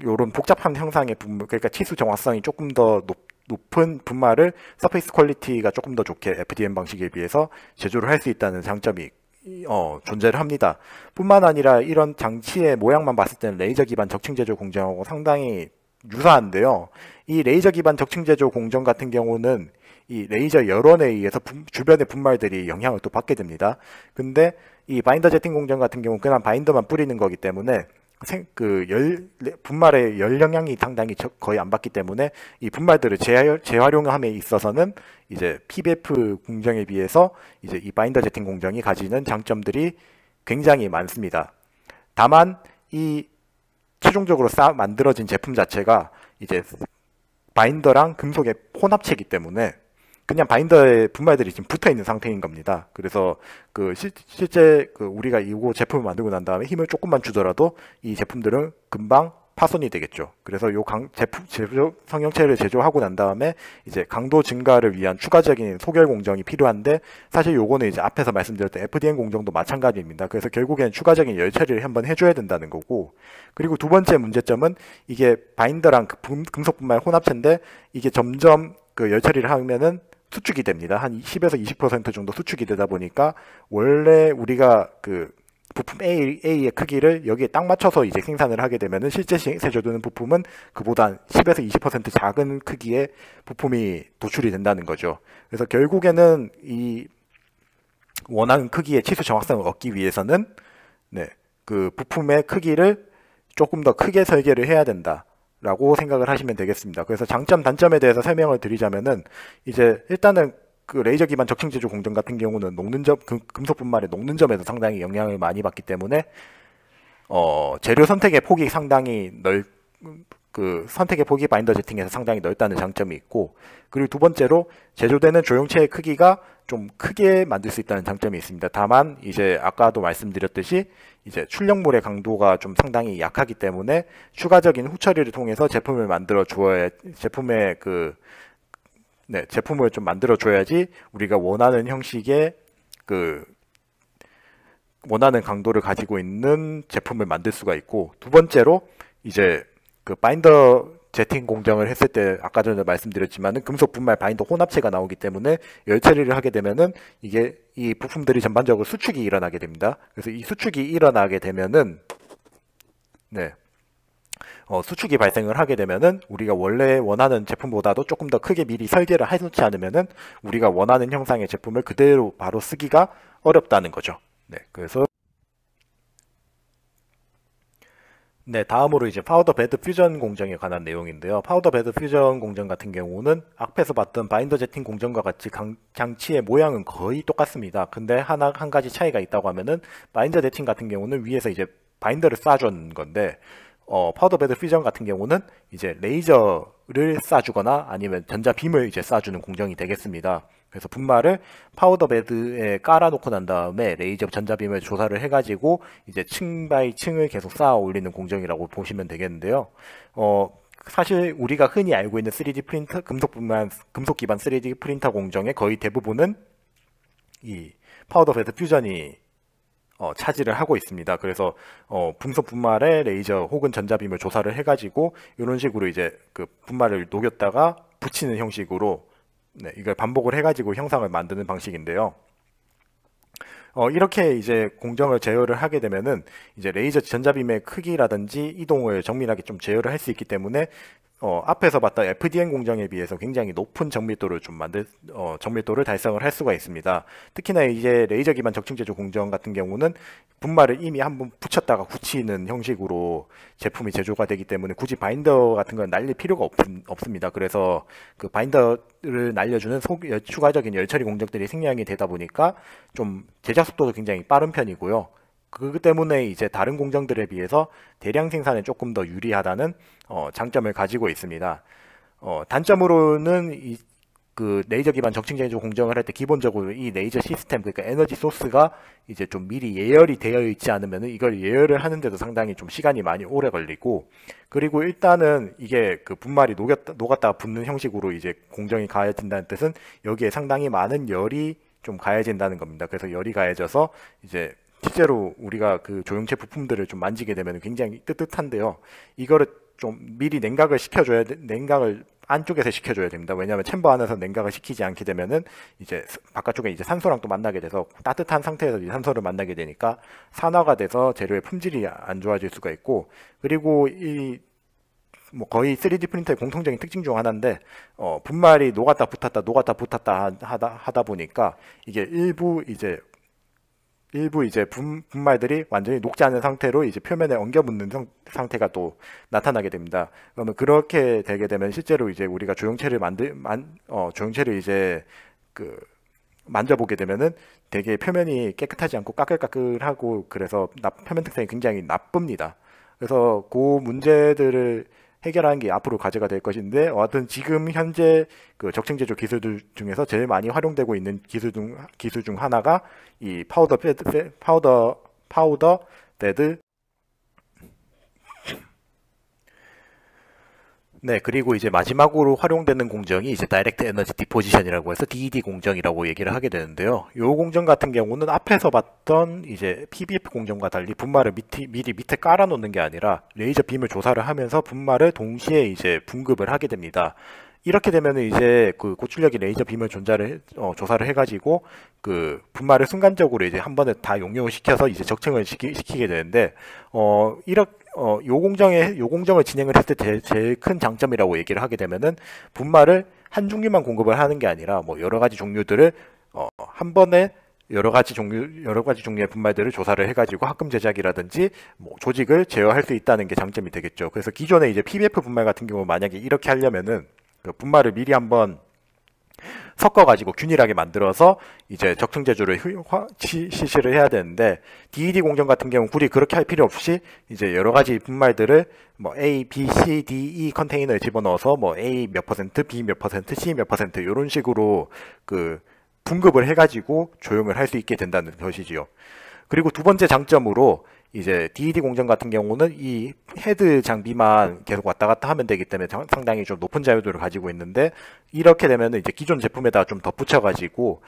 요런 복잡한 형상의 분말, 그러니까 치수 정확성이 조금 더 높은 분말을 서페이스 퀄리티가 조금 더 좋게 FDM 방식에 비해서 제조를 할 수 있다는 장점이 존재를 합니다. 뿐만 아니라 이런 장치의 모양만 봤을 때는 레이저 기반 적층 제조 공정하고 상당히 유사한데요. 이 레이저 기반 적층 제조 공정 같은 경우는 이 레이저 열원에 의해서 주변의 분말들이 영향을 또 받게 됩니다. 근데 이 바인더 제팅 공정 같은 경우는 그냥 바인더만 뿌리는 거기 때문에 분말의 열 영향이 상당히 거의 안 받기 때문에 이 분말들을 재활용함에 있어서는 이제 PBF 공정에 비해서 이제 이 바인더 제팅 공정이 가지는 장점들이 굉장히 많습니다. 다만 이 최종적으로 만들어진 제품 자체가 이제 바인더랑 금속의 혼합체이기 때문에 그냥 바인더에 분말들이 지금 붙어 있는 상태인 겁니다. 그래서 실제 우리가 이거 제품을 만들고 난 다음에 힘을 조금만 주더라도 이 제품들은 금방 파손이 되겠죠. 그래서 요 성형체를 제조하고 난 다음에 이제 강도 증가를 위한 추가적인 소결 공정이 필요한데, 사실 요거는 이제 앞에서 말씀드렸던 FDM 공정도 마찬가지입니다. 그래서 결국에는 추가적인 열 처리를 한번 해줘야 된다는 거고, 그리고 두 번째 문제점은 이게 바인더랑 금속 분말 혼합체인데 이게 점점 열 처리를 하면은 수축이 됩니다. 한 10에서 20% 정도 수축이 되다 보니까 원래 우리가 부품 A의 크기를 여기에 딱 맞춰서 이제 생산을 하게 되면은 실제 제조되는 부품은 그보다 10에서 20% 작은 크기의 부품이 도출이 된다는 거죠. 그래서 결국에는 이 원하는 크기의 치수 정확성을 얻기 위해서는 그 부품의 크기를 조금 더 크게 설계를 해야 된다 라고 생각을 하시면 되겠습니다. 그래서 장점, 단점에 대해서 설명을 드리자면은 이제 일단은 레이저 기반 적층 제조 공정 같은 경우는 금속 분말의 녹는 점에서 상당히 영향을 많이 받기 때문에 재료 선택의 폭이 상당히 선택의 폭이 바인더 제팅에서 상당히 넓다는 장점이 있고, 그리고 두 번째로 제조되는 조형체의 크기가 좀 크게 만들 수 있다는 장점이 있습니다. 다만 이제 아까도 말씀드렸듯이 이제 출력물의 강도가 좀 상당히 약하기 때문에 추가적인 후처리를 통해서 제품을 만들어 주어야 제품을 좀 만들어 줘야지 우리가 원하는 형식의 원하는 강도를 가지고 있는 제품을 만들 수가 있고, 두 번째로 이제 바인더 제팅 공정을 했을 때 아까 전에 말씀드렸지만은 금속 분말 바인더 혼합체가 나오기 때문에 열 처리를 하게 되면은 이 부품들이 전반적으로 수축이 일어나게 됩니다. 그래서 이 수축이 일어나게 되면은 수축이 발생을 하게 되면은 우리가 원래 원하는 제품보다도 조금 더 크게 미리 설계를 해놓지 않으면은 우리가 원하는 형상의 제품을 그대로 바로 쓰기가 어렵다는 거죠. 그래서 다음으로 이제 파우더 베드 퓨전 공정에 관한 내용인데요. 파우더 베드 퓨전 공정 같은 경우는 앞에서 봤던 바인더 제팅 공정과 같이 장치의 모양은 거의 똑같습니다. 근데 한 가지 차이가 있다고 하면은 바인더 제팅 같은 경우는 위에서 이제 바인더를 쏴주는 건데, 파우더 베드 퓨전 같은 경우는 이제 레이저를 쏴주거나 아니면 전자빔을 이제 쏴주는 공정이 되겠습니다. 그래서 분말을 파우더 베드에 깔아놓고 난 다음에 레이저 전자빔을 조사를 해가지고 이제 층 바이 층을 계속 쌓아 올리는 공정이라고 보시면 되겠는데요. 사실 우리가 흔히 알고 있는 3D 프린터, 금속 기반 3D 프린터 공정의 거의 대부분은 이 파우더 베드 퓨전이 차지를 하고 있습니다. 그래서 금속 분말에 레이저 혹은 전자빔을 조사를 해가지고 이런 식으로 이제 분말을 녹였다가 붙이는 형식으로 이걸 반복을 해가지고 형상을 만드는 방식인데요. 이렇게 이제 공정을 제어를 하게 되면은 이제 레이저 전자빔의 크기라든지 이동을 정밀하게 좀 제어를 할 수 있기 때문에 앞에서 봤던 FDM 공정에 비해서 굉장히 높은 정밀도를 정밀도를 달성을 할 수가 있습니다. 특히나 이제 레이저 기반 적층 제조 공정 같은 경우는 분말을 이미 한번 붙였다가 굳히는 형식으로 제품이 제조가 되기 때문에 굳이 바인더 같은 건 날릴 필요가 없습니다. 그래서 바인더를 날려주는 추가적인 열 처리 공정들이 생략이 되다 보니까 좀 제작 속도도 굉장히 빠른 편이고요. 그 때문에 이제 다른 공정들에 비해서 대량 생산에 조금 더 유리하다는 장점을 가지고 있습니다. 단점으로는 레이저 기반 적층 제조 공정을 할 때 기본적으로 이 레이저 시스템, 그러니까 에너지 소스가 이제 좀 미리 예열이 되어 있지 않으면 이걸 예열을 하는데도 상당히 좀 시간이 많이 오래 걸리고, 그리고 일단은 이게 분말이 녹았다가 붙는 형식으로 이제 공정이 가해진다는 뜻은 여기에 상당히 많은 열이 좀 가해진다는 겁니다. 그래서 열이 가해져서 이제 실제로 우리가 조형체 부품들을 좀 만지게 되면 굉장히 뜨뜻한데요. 이거를 좀 미리 냉각을 안쪽에서 시켜줘야 됩니다. 왜냐하면 챔버 안에서 냉각을 시키지 않게 되면은 이제 바깥쪽에 이제 산소랑 또 만나게 돼서 따뜻한 상태에서 이제 산소를 만나게 되니까 산화가 돼서 재료의 품질이 안 좋아질 수가 있고, 그리고 거의 3D 프린터의 공통적인 특징 중 하나인데 분말이 녹았다 붙었다 하다 보니까 이게 일부 이제 일부 이제 분말들이 완전히 녹지 않은 상태로 이제 표면에 엉겨 붙는 상태가 또 나타나게 됩니다. 그러면 그렇게 되게 되면 실제로 이제 우리가 조형체를 이제 그 만져보게 되면은 되게 표면이 깨끗하지 않고 까끌까끌하고 그래서 표면 특성이 굉장히 나쁩니다. 그래서 그 문제들을 해결하는 게 앞으로 과제가 될 것인데, 어하튼 지금 현재 그 적층 제조 기술들 중에서 제일 많이 활용되고 있는 기술 중 하나가 이 파우더 베드. 네, 그리고 이제 마지막으로 활용되는 공정이 이제 다이렉트 에너지 디포지션이라고 해서 DED 공정이라고 얘기를 하게 되는데요. 이 공정 같은 경우는 앞에서 봤던 이제 PBF 공정과 달리 분말을 미리 밑에 깔아놓는 게 아니라 레이저 빔을 조사를 하면서 분말을 동시에 이제 분급을 하게 됩니다. 이렇게 되면은 이제 그 고출력의 레이저 빔을 조사를 해가지고 그 분말을 순간적으로 이제 한 번에 다 용융을 시켜서 이제 적층을 시키게 되는데, 요 공정을 진행을 했을 때 제일 큰 장점이라고 얘기를 하게 되면은 분말을 한 종류만 공급을 하는 게 아니라 뭐 여러 가지 종류들을 한 번에 여러 가지 종류의 분말들을 조사를 해가지고 합금 제작이라든지 뭐 조직을 제어할 수 있다는 게 장점이 되겠죠. 그래서 기존에 이제 PBF 분말 같은 경우 만약에 이렇게 하려면은 그 분말을 미리 한번 섞어가지고 균일하게 만들어서 이제 적층 제조를 실시를 해야 되는데, DED 공정 같은 경우는 굳이 그렇게 할 필요 없이 이제 여러 가지 분말들을 뭐 A, B, C, D, E 컨테이너에 집어넣어서 뭐 A 몇 퍼센트, B 몇 퍼센트, C 몇 퍼센트 이런 식으로 그 분급을 해가지고 조형을 할 수 있게 된다는 것이지요. 그리고 두 번째 장점으로 이제 DED 공정 같은 경우는 이 헤드 장비만 계속 왔다 갔다 하면 되기 때문에 상당히 좀 높은 자유도를 가지고 있는데, 이렇게 되면 이제 기존 제품에다가 좀 덧붙여가지고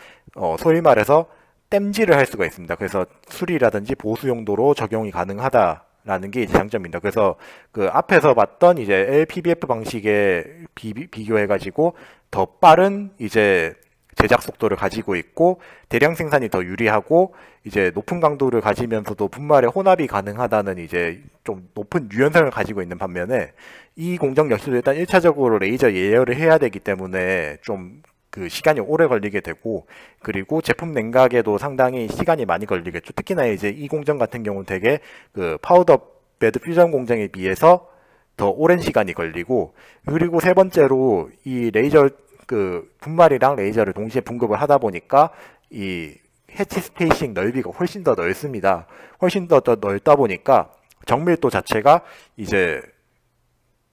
소위 말해서 땜질을 할 수가 있습니다. 그래서 수리라든지 보수 용도로 적용이 가능하다라는 게 이제 장점입니다. 그래서 그 앞에서 봤던 이제 LPBF 방식에 비교해가지고 더 빠른 이제 제작 속도를 가지고 있고 대량 생산이 더 유리하고 이제 높은 강도를 가지면서도 분말의 혼합이 가능하다는 이제 좀 높은 유연성을 가지고 있는 반면에, 이 공정 역시도 일단 1차적으로 레이저 예열을 해야 되기 때문에 좀 그 시간이 오래 걸리게 되고, 그리고 제품 냉각에도 상당히 시간이 많이 걸리겠죠. 특히나 이제 이 공정 같은 경우는 되게 그 파우더 베드 퓨전 공정에 비해서 더 오랜 시간이 걸리고, 그리고 세 번째로 이 레이저 그 분말이랑 레이저를 동시에 분급을 하다 보니까 이 해치 스페이싱 넓이가 훨씬 더 넓습니다. 훨씬 더 넓다 보니까 정밀도 자체가 이제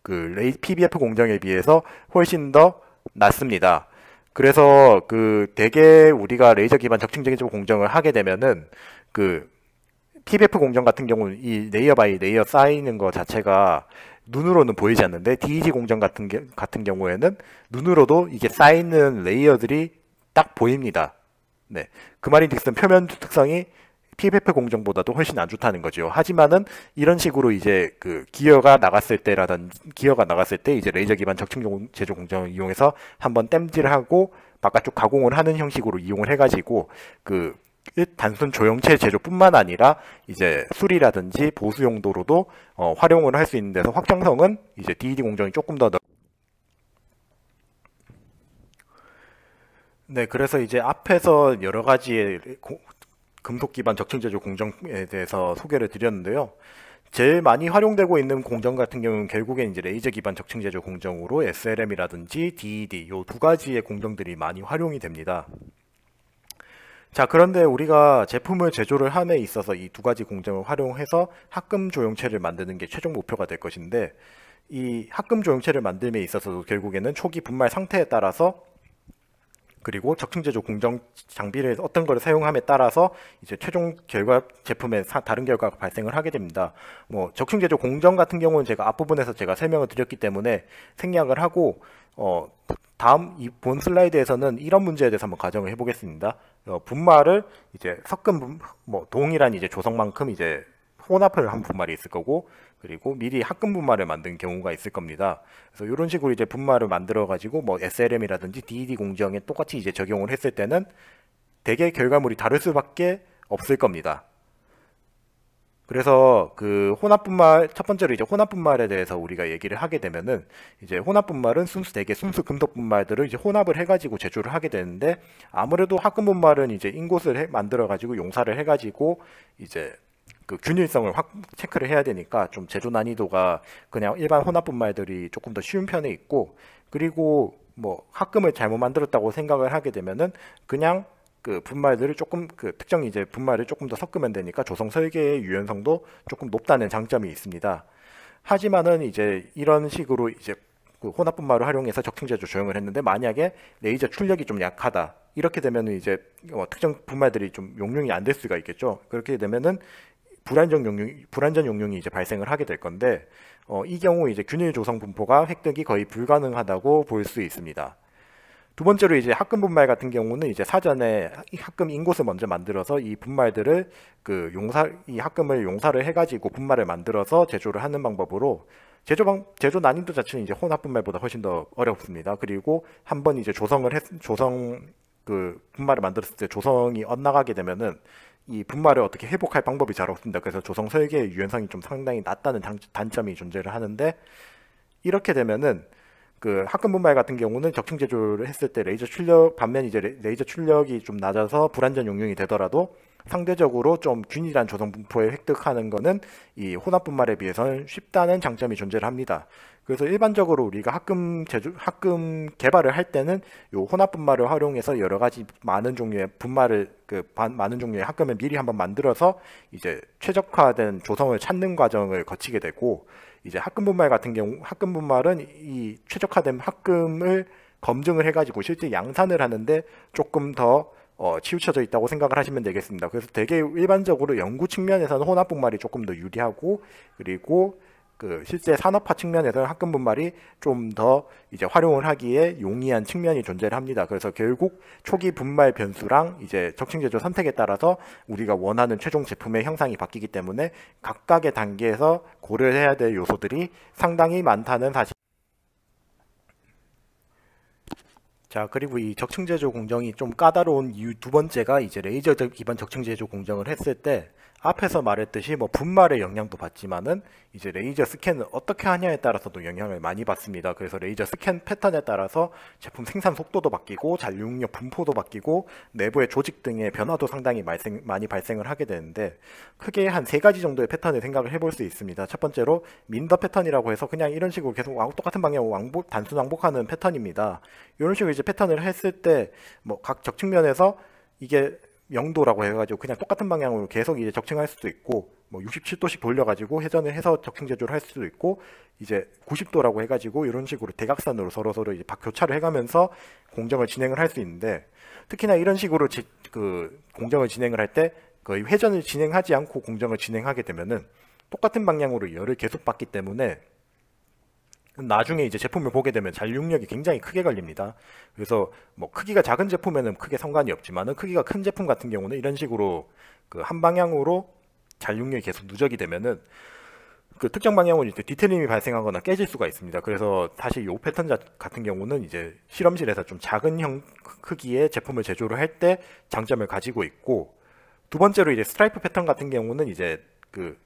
그 PBF 공정에 비해서 훨씬 더 낮습니다. 그래서 그 대개 우리가 레이저 기반 적층 제조 공정을 하게 되면은 그 PBF 공정 같은 경우는 이 레이어 바이 레이어 쌓이는 거 자체가 눈으로는 보이지 않는데, DED 공정 같은 경우에는 눈으로도 이게 쌓이는 레이어들이 딱 보입니다. 네. 그 말인즉슨 표면 특성이 PBF 공정보다도 훨씬 안 좋다는 거죠. 하지만은 이런 식으로 이제 그 기어가 나갔을 때 이제 레이저 기반 적층 제조 공정을 이용해서 한번 땜질하고 바깥쪽 가공을 하는 형식으로 이용을 해가지고 그 단순 조형체 제조뿐만 아니라 이제 수리라든지 보수 용도로도 활용을 할 수 있는 데서 확장성은 이제 DED 공정이 조금 더 네, 그래서 이제 앞에서 여러 가지의 금속 기반 적층 제조 공정에 대해서 소개를 드렸는데요. 제일 많이 활용되고 있는 공정 같은 경우는 결국엔 이제 레이저 기반 적층 제조 공정으로 SLM이라든지 DED 요 두 가지의 공정들이 많이 활용이 됩니다. 자, 그런데 우리가 제품을 제조를 함에 있어서 이 두 가지 공정을 활용해서 합금 조형체를 만드는 게 최종 목표가 될 것인데, 이 합금 조형체를 만듦에 있어서도 결국에는 초기 분말 상태에 따라서 그리고 적층 제조 공정 장비를 어떤 거를 사용함에 따라서 이제 최종 결과 제품에 다른 결과가 발생을 하게 됩니다. 뭐 적층 제조 공정 같은 경우는 제가 앞부분에서 제가 설명을 드렸기 때문에 생략을 하고 다음 이 본 슬라이드에서는 이런 문제에 대해서 한번 가정을 해보겠습니다. 분말을 이제 뭐 동일한 이제 조성만큼 이제 혼합을 한 분말이 있을 거고, 그리고 미리 합금 분말을 만든 경우가 있을 겁니다. 그래서 이런 식으로 이제 분말을 만들어 가지고 뭐 SLM이라든지 DED 공정에 똑같이 이제 적용을 했을 때는 대개 결과물이 다를 수밖에 없을 겁니다. 그래서 그 혼합분말 첫 번째로 이제 혼합분말에 대해서 우리가 얘기를 하게 되면은 이제 혼합분말은 순수 대개 순수 금속 분말들을 이제 혼합을 해가지고 제조를 하게 되는데 아무래도 합금분말은 이제 인곳을 만들어가지고 용사를 해가지고 이제 그 균일성을 확 체크를 해야 되니까 좀 제조 난이도가 그냥 일반 혼합분말들이 조금 더 쉬운 편에 있고, 그리고 뭐 합금을 잘못 만들었다고 생각을 하게 되면은 그냥 그 분말들을 조금 그 특정 이제 분말을 조금 더 섞으면 되니까 조성 설계의 유연성도 조금 높다는 장점이 있습니다. 하지만은 이제 이런 식으로 이제 그 혼합 분말을 활용해서 적층 제조 조형을 했는데 만약에 레이저 출력이 좀 약하다 이렇게 되면은 이제 특정 분말들이 좀 용융이 안 될 수가 있겠죠. 그렇게 되면은 불안전 용융이 이제 발생을 하게 될 건데 이 경우 이제 균일 조성 분포가 획득이 거의 불가능하다고 볼 수 있습니다. 두 번째로 이제 합금 분말 같은 경우는 이제 사전에 이 합금 인곳을 먼저 만들어서 이 분말들을 이 합금을 용사를 해가지고 분말을 만들어서 제조를 하는 방법으로 제조 난이도 자체는 이제 혼합 분말보다 훨씬 더 어렵습니다. 그리고 한번 이제 분말을 만들었을 때 조성이 엇나가게 되면은 이 분말을 어떻게 회복할 방법이 잘 없습니다. 그래서 조성 설계의 유연성이 좀 상당히 낮다는 단점이 존재를 하는데, 이렇게 되면은 그 합금 분말 같은 경우는 적층 제조를 했을 때 반면 이제 레이저 출력이 좀 낮아서 불안전 용융이 되더라도 상대적으로 좀 균일한 조성 분포에 획득하는 거는 이 혼합 분말에 비해서는 쉽다는 장점이 존재를 합니다. 그래서 일반적으로 우리가 합금 개발을 할 때는 요 혼합 분말을 활용해서 여러 가지 많은 종류의 많은 종류의 합금을 미리 한번 만들어서 이제 최적화된 조성을 찾는 과정을 거치게 되고, 이제 합금 분말 같은 경우 합금 분말은 이 최적화된 합금을 검증을 해가지고 실제 양산을 하는데 조금 더 치우쳐져 있다고 생각을 하시면 되겠습니다. 그래서 되게 일반적으로 연구 측면에서는 혼합 분말이 조금 더 유리하고, 그리고 그 실제 산업화 측면에서는 합금 분말이 좀 더 이제 활용을 하기에 용이한 측면이 존재를 합니다. 그래서 결국 초기 분말 변수랑 이제 적층 제조 선택에 따라서 우리가 원하는 최종 제품의 형상이 바뀌기 때문에 각각의 단계에서 고려해야 될 요소들이 상당히 많다는 사실. 자, 그리고 이 적층 제조 공정이 좀 까다로운 이유 두 번째가 이제 레이저 기반 적층 제조 공정을 했을 때 앞에서 말했듯이 뭐 분말의 영향도 받지만은 이제 레이저 스캔을 어떻게 하냐에 따라서도 영향을 많이 받습니다. 그래서 레이저 스캔 패턴에 따라서 제품 생산 속도도 바뀌고 잔류력 분포도 바뀌고 내부의 조직 등의 변화도 상당히 많이 발생을 하게 되는데, 크게 한 세 가지 정도의 패턴을 생각을 해볼 수 있습니다. 첫 번째로 민더 패턴이라고 해서 그냥 이런 식으로 계속 똑같은 방향으로 단순 왕복하는 패턴입니다. 이런 식으로 이제 패턴을 했을 때 뭐 각 적층면에서 이게 0도라고 해가지고 그냥 똑같은 방향으로 계속 이제 적층할 수도 있고, 뭐 67도씩 돌려가지고 회전을 해서 적층 제조를 할 수도 있고, 이제 90도라고 해가지고 이런 식으로 대각선으로 서로 이제 교차를 해가면서 공정을 진행을 할 수 있는데, 특히나 이런 식으로 공정을 진행을 할 때 거의 회전을 진행하지 않고 공정을 진행하게 되면은 똑같은 방향으로 열을 계속 받기 때문에 나중에 이제 제품을 보게 되면 잔류력이 굉장히 크게 걸립니다. 그래서 뭐 크기가 작은 제품에는 크게 상관이 없지만은 크기가 큰 제품 같은 경우는 이런 식으로 그 한 방향으로 잔류력이 계속 누적이 되면은 그 특정 방향으로 이제 뒤틀림이 발생하거나 깨질 수가 있습니다. 그래서 사실 이 패턴 같은 경우는 이제 실험실에서 좀 작은 크기의 제품을 제조를 할 때 장점을 가지고 있고, 두 번째로 이제 스트라이프 패턴 같은 경우는 이제 그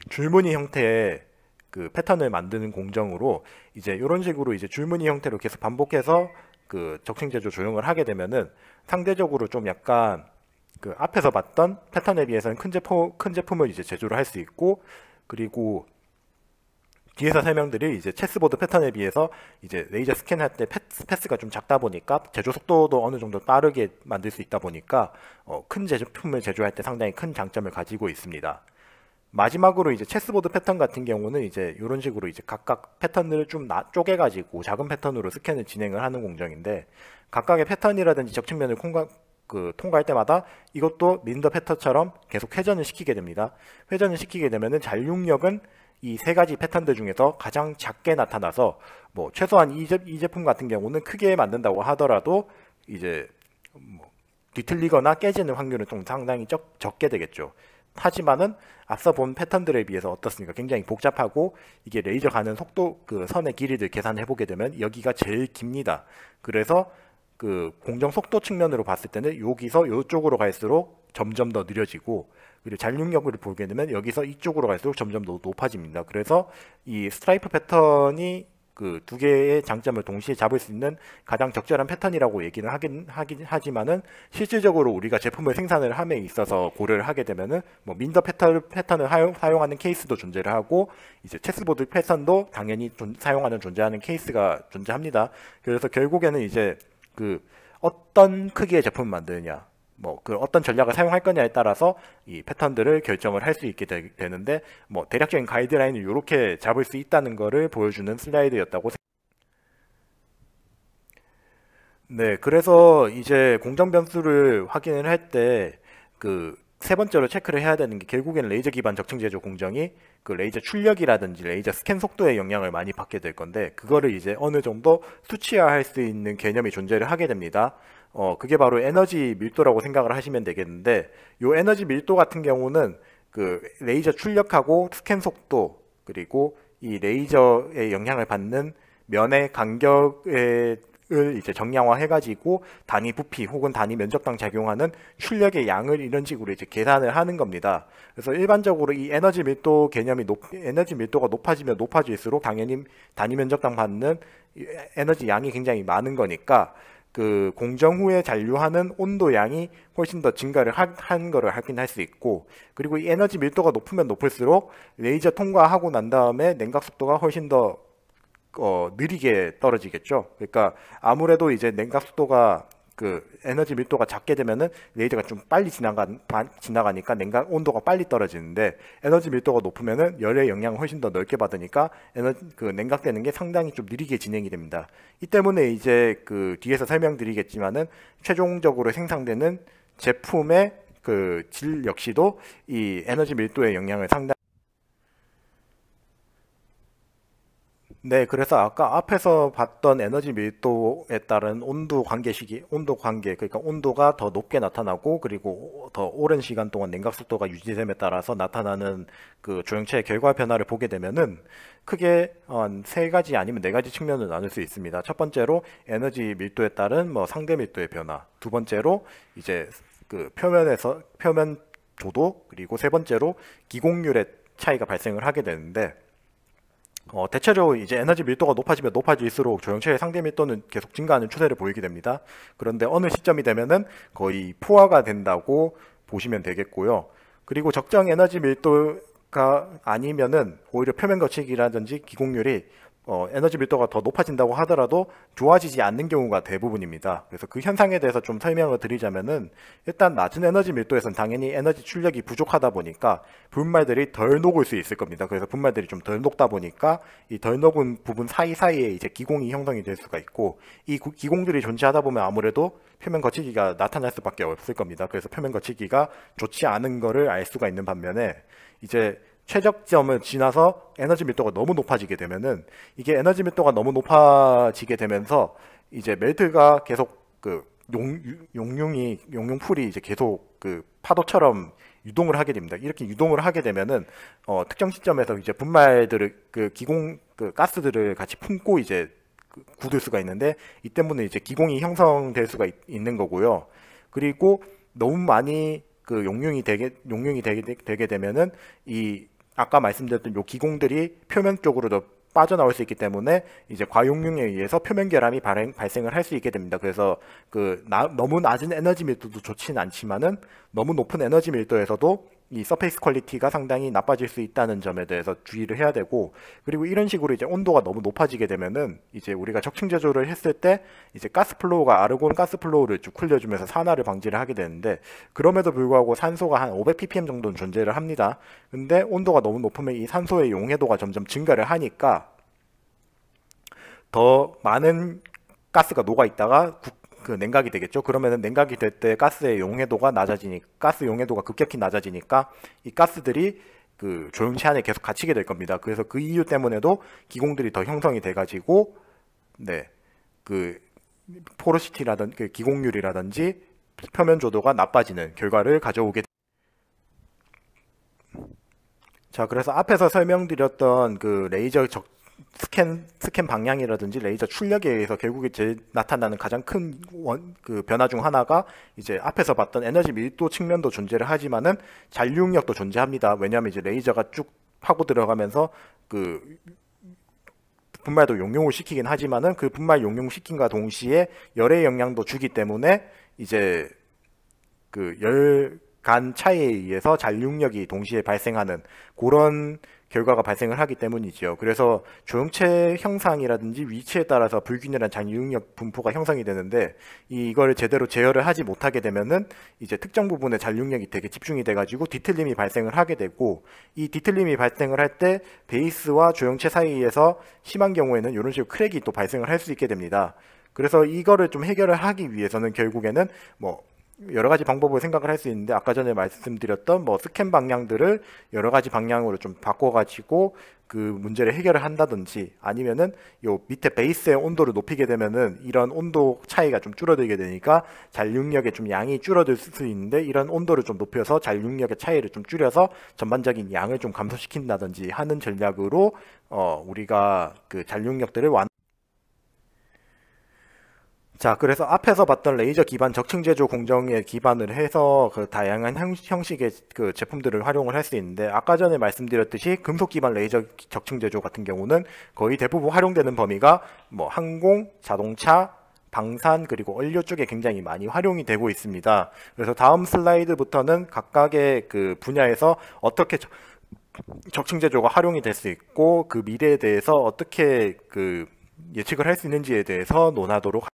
줄무늬 형태의 그 패턴을 만드는 공정으로 이제 이런 식으로 이제 줄무늬 형태로 계속 반복해서 그 적층 제조 조형을 하게 되면은 상대적으로 좀 약간 그 앞에서 봤던 패턴에 비해서는 큰 제품을 이제 제조를 할 수 있고, 그리고 뒤에서 설명드릴 이제 체스보드 패턴에 비해서 이제 레이저 스캔할 때 패스가 좀 작다 보니까 제조 속도도 어느 정도 빠르게 만들 수 있다 보니까 큰 제품을 제조할 때 상당히 큰 장점을 가지고 있습니다. 마지막으로 이제 체스보드 패턴 같은 경우는 이제 이런 식으로 이제 각각 패턴을 좀 쪼개가지고 작은 패턴으로 스캔을 진행을 하는 공정인데, 각각의 패턴이라든지 적층면을 통과할 때마다 이것도 민더 패턴처럼 계속 회전을 시키게 됩니다. 회전을 시키게 되면은 잔류력은 이 세 가지 패턴들 중에서 가장 작게 나타나서 뭐 최소한 이 제품 같은 경우는 크게 만든다고 하더라도 이제 뭐 뒤틀리거나 깨지는 확률은 좀 상당히 적게 되겠죠. 하지만은 앞서 본 패턴들에 비해서 어떻습니까? 굉장히 복잡하고 이게 레이저 가는 속도 그 선의 길이를 계산해 보게 되면 여기가 제일 깁니다. 그래서 그 공정 속도 측면으로 봤을 때는 여기서 이쪽으로 갈수록 점점 더 느려지고, 그리고 잔륙력을 보게 되면 여기서 이쪽으로 갈수록 점점 더 높아집니다. 그래서 이 스트라이프 패턴이 그 두 개의 장점을 동시에 잡을 수 있는 가장 적절한 패턴이라고 얘기는 하긴 하지만은, 실질적으로 우리가 제품을 생산을 함에 있어서 고려를 하게 되면은 뭐 민더 패턴을 사용하는 케이스도 존재를 하고, 이제 체스보드 패턴도 당연히 존재하는 케이스가 존재합니다. 그래서 결국에는 이제 그 어떤 크기의 제품을 만드느냐, 뭐 그 어떤 전략을 사용할 거냐에 따라서 이 패턴들을 결정을 할 수 있게 되는데, 뭐 대략적인 가이드라인을 이렇게 잡을 수 있다는 거를 보여주는 슬라이드였다고. 네, 그래서 이제 공정 변수를 확인을 할 때 그 세 번째로 체크를 해야 되는 게, 결국에는 레이저 기반 적층 제조 공정이 그 레이저 출력이라든지 레이저 스캔 속도에 영향을 많이 받게 될 건데, 그거를 이제 어느 정도 수치화할 수 있는 개념이 존재를 하게 됩니다. 그게 바로 에너지 밀도라고 생각을 하시면 되겠는데, 요 에너지 밀도 같은 경우는 그 레이저 출력하고 스캔 속도, 그리고 이 레이저의 영향을 받는 면의 간격을 이제 정량화 해가지고 단위 부피 혹은 단위 면적당 작용하는 출력의 양을 이런 식으로 이제 계산을 하는 겁니다. 그래서 일반적으로 이 에너지 밀도 개념이 에너지 밀도가 높아지면 높아질수록 당연히 단위 면적당 받는 에너지 양이 굉장히 많은 거니까, 그 공정 후에 잔류하는 온도 양이 훨씬 더 증가를 한 거를 확인할 수 있고, 그리고 이 에너지 밀도가 높으면 높을수록 레이저 통과하고 난 다음에 냉각 속도가 훨씬 더 느리게 떨어지겠죠. 그러니까 아무래도 이제 냉각 속도가 그 에너지 밀도가 작게 되면은 레이저가 좀 빨리 지나가니까 냉각 온도가 빨리 떨어지는데, 에너지 밀도가 높으면은 열의 영향을 훨씬 더 넓게 받으니까 그 냉각되는 게 상당히 좀 느리게 진행이 됩니다. 이 때문에 이제 그 뒤에서 설명드리겠지만은, 최종적으로 생산되는 제품의 그 질 역시도 이 에너지 밀도의 영향을 상당히. 네, 그래서 아까 앞에서 봤던 에너지 밀도에 따른 온도 관계, 그러니까 온도가 더 높게 나타나고, 그리고 더 오랜 시간 동안 냉각 속도가 유지됨에 따라서 나타나는 그 조형체의 결과 변화를 보게 되면은, 크게 한 세 가지 아니면 네 가지 측면을 나눌 수 있습니다. 첫 번째로 에너지 밀도에 따른 뭐 상대 밀도의 변화, 두 번째로 이제 그 표면 조도, 그리고 세 번째로 기공률의 차이가 발생을 하게 되는데, 대체적으로 이제 에너지 밀도가 높아지면 높아질수록 조형체의 상대 밀도는 계속 증가하는 추세를 보이게 됩니다. 그런데 어느 시점이 되면은 거의 포화가 된다고 보시면 되겠고요. 그리고 적정 에너지 밀도가 아니면은 오히려 표면 거치기라든지 기공률이 에너지 밀도가 더 높아진다고 하더라도 좋아지지 않는 경우가 대부분입니다. 그래서 그 현상에 대해서 좀 설명을 드리자면은, 일단 낮은 에너지 밀도에서는 당연히 에너지 출력이 부족하다 보니까 분말들이 덜 녹을 수 있을 겁니다. 그래서 분말들이 좀 덜 녹다 보니까 이 덜 녹은 부분 사이사이에 이제 기공이 형성이 될 수가 있고, 이 기공들이 존재하다 보면 아무래도 표면 거치기가 나타날 수밖에 없을 겁니다. 그래서 표면 거치기가 좋지 않은 거를 알 수가 있는 반면에, 이제 최적점을 지나서 에너지 밀도가 너무 높아지게 되면은, 이게 에너지 밀도가 너무 높아지게 되면서 이제 멜트가 계속 그 용융풀이 이제 계속 그 파도처럼 유동을 하게 됩니다. 이렇게 유동을 하게 되면은 특정 시점에서 이제 분말들을 그 가스들을 같이 품고 이제 굳을 수가 있는데, 이 때문에 이제 기공이 형성될 수가 있는 거고요. 그리고 너무 많이 그 용융이 되게 되면은, 이 아까 말씀드렸던 요 기공들이 표면 쪽으로 더 빠져나올 수 있기 때문에 이제 과용융에 의해서 표면 결함이 발생을 할 수 있게 됩니다. 그래서 너무 낮은 에너지 밀도도 좋지는 않지만은, 너무 높은 에너지 밀도에서도 이 서페이스 퀄리티가 상당히 나빠질 수 있다는 점에 대해서 주의를 해야 되고, 그리고 이런 식으로 이제 온도가 너무 높아지게 되면은, 이제 우리가 적층 제조를 했을 때 이제 가스플로우가 아르곤 가스플로우를 쭉 흘려주면서 산화를 방지를 하게 되는데, 그럼에도 불구하고 산소가 한 500ppm 정도는 존재를 합니다. 근데 온도가 너무 높으면 이 산소의 용해도가 점점 증가를 하니까 더 많은 가스가 녹아 있다가 그 냉각이 되겠죠. 그러면은 냉각이 될 때 가스의 용해도가 가스 용해도가 급격히 낮아지니까 이 가스들이 그 조형체 안에 계속 갇히게 될 겁니다. 그래서 그 이유 때문에도 기공들이 더 형성이 돼가지고, 네, 그 포로시티라든지 그 기공률이라든지 표면 조도가 나빠지는 결과를 가져오게. 자, 그래서 앞에서 설명드렸던 그 스캔 방향이라든지 레이저 출력에 의해서 결국에 나타나는 가장 큰 그 변화 중 하나가 이제 앞에서 봤던 에너지 밀도 측면도 존재를 하지만은 잔류력도 존재합니다. 왜냐하면 이제 레이저가 쭉 파고 들어가면서 그 분말도 용융을 시키긴 하지만은 그 분말 용융시킨과 동시에 열의 영향도 주기 때문에 이제 그 열간 차이에 의해서 잔류력이 동시에 발생하는 그런 결과가 발생을 하기 때문이지요. 그래서 조형체 형상이라든지 위치에 따라서 불균열한 잔류력 분포가 형성이 되는데 이걸 제대로 제어를 하지 못하게 되면은 이제 특정 부분에 잔류력이 되게 집중이 돼가지고 뒤틀림이 발생을 하게 되고 이 뒤틀림이 발생을 할 때 베이스와 조형체 사이에서 심한 경우에는 이런 식으로 크랙이 또 발생을 할 수 있게 됩니다. 그래서 이거를 좀 해결을 하기 위해서는 결국에는 뭐 여러 가지 방법을 생각을 할 수 있는데 아까 전에 말씀드렸던 뭐 스캔 방향들을 여러 가지 방향으로 좀 바꿔가지고 그 문제를 해결을 한다든지 아니면은 요 밑에 베이스의 온도를 높이게 되면은 이런 온도 차이가 좀 줄어들게 되니까 잔류력의 좀 양이 줄어들 수 있는데 이런 온도를 좀 높여서 잔류력의 차이를 좀 줄여서 전반적인 양을 좀 감소시킨다든지 하는 전략으로 우리가 그 잔류력들을 자, 그래서 앞에서 봤던 레이저 기반 적층 제조 공정에 기반을 해서 그 다양한 형식의 그 제품들을 활용을 할 수 있는데 아까 전에 말씀드렸듯이 금속 기반 레이저 적층 제조 같은 경우는 거의 대부분 활용되는 범위가 뭐 항공, 자동차, 방산 그리고 원료 쪽에 굉장히 많이 활용이 되고 있습니다. 그래서 다음 슬라이드부터는 각각의 그 분야에서 어떻게 적층 제조가 활용이 될 수 있고 그 미래에 대해서 어떻게 그 예측을 할 수 있는지에 대해서 논하도록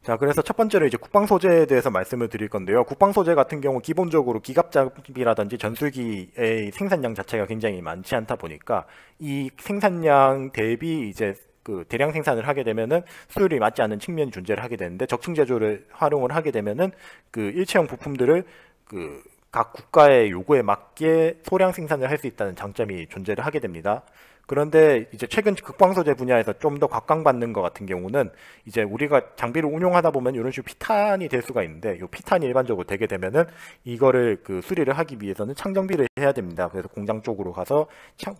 자, 그래서 첫 번째로 이제 국방 소재에 대해서 말씀을 드릴 건데요. 국방 소재 같은 경우 기본적으로 기갑장비라든지 전술기의 생산량 자체가 굉장히 많지 않다 보니까 이 생산량 대비 이제 그 대량 생산을 하게 되면은 수율이 맞지 않는 측면이 존재를 하게 되는데 적층 제조를 활용을 하게 되면은 그 일체형 부품들을 그 각 국가의 요구에 맞게 소량 생산을 할 수 있다는 장점이 존재를 하게 됩니다. 그런데 이제 최근 국방 소재 분야에서 좀 더 각광받는 것 같은 경우는 이제 우리가 장비를 운용하다 보면 이런 식으로 피탄이 될 수가 있는데 이 피탄이 일반적으로 되게 되면은 이거를 그 수리를 하기 위해서는 창정비를 해야 됩니다. 그래서 공장 쪽으로 가서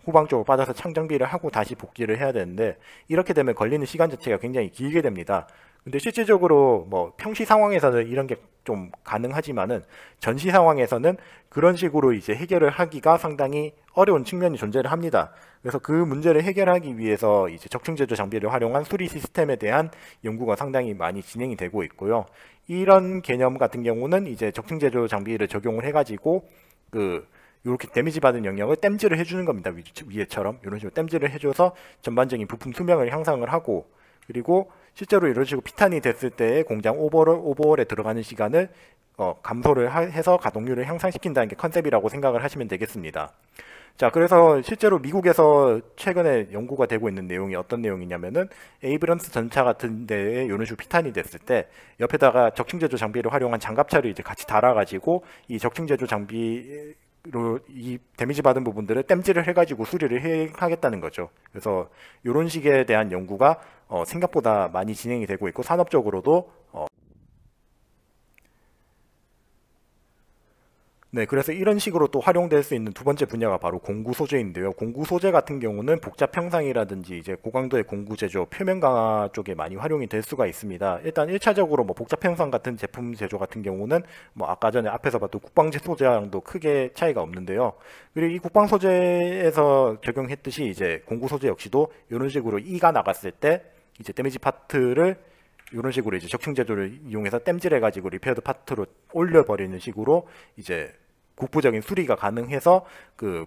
후방 쪽으로 빠져서 창정비를 하고 다시 복귀를 해야 되는데 이렇게 되면 걸리는 시간 자체가 굉장히 길게 됩니다. 근데 실질적으로 뭐 평시 상황에서는 이런 게 좀 가능하지만은 전시 상황에서는 그런 식으로 이제 해결을 하기가 상당히 어려운 측면이 존재를 합니다. 그래서 그 문제를 해결하기 위해서 이제 적층 제조 장비를 활용한 수리 시스템에 대한 연구가 상당히 많이 진행이 되고 있고요. 이런 개념 같은 경우는 이제 적층 제조 장비를 적용을 해가지고 그 이렇게 데미지 받은 영역을 땜질을 해주는 겁니다. 위에처럼 이런 식으로 땜질을 해줘서 전반적인 부품 수명을 향상을 하고 그리고 실제로 이런 식으로 피탄이 됐을 때 공장 오버홀에 들어가는 시간을 감소를 해서 가동률을 향상시킨다는 게 컨셉이라고 생각을 하시면 되겠습니다. 자, 그래서 실제로 미국에서 최근에 연구가 되고 있는 내용이 어떤 내용이냐면은 에이브럼스 전차 같은 데에 이런 식으로 피탄이 됐을 때 옆에다가 적층 제조 장비를 활용한 장갑차를 이제 같이 달아가지고 이 적층 제조 장비 이 데미지 받은 부분들을 땜질을 해가지고 수리를 하겠다는 거죠. 그래서 이런 식에 대한 연구가 생각보다 많이 진행이 되고 있고 산업적으로도 네, 그래서 이런 식으로 또 활용될 수 있는 두 번째 분야가 바로 공구 소재인데요. 공구 소재 같은 경우는 복잡 형상이라든지 이제 고강도의 공구 제조, 표면 강화 쪽에 많이 활용이 될 수가 있습니다. 일단 1차적으로 뭐 복잡 형상 같은 제품 제조 같은 경우는 뭐 아까 전에 앞에서 봤던 국방 소재랑도 크게 차이가 없는데요. 그리고 이 국방 소재에서 적용했듯이 이제 공구 소재 역시도 이런 식으로 E가 나갔을 때 이제 데미지 파트를 이런 식으로 이제 적층 제조를 이용해서 땜질해가지고 리페어드 파트로 올려버리는 식으로 이제 국부적인 수리가 가능해서 그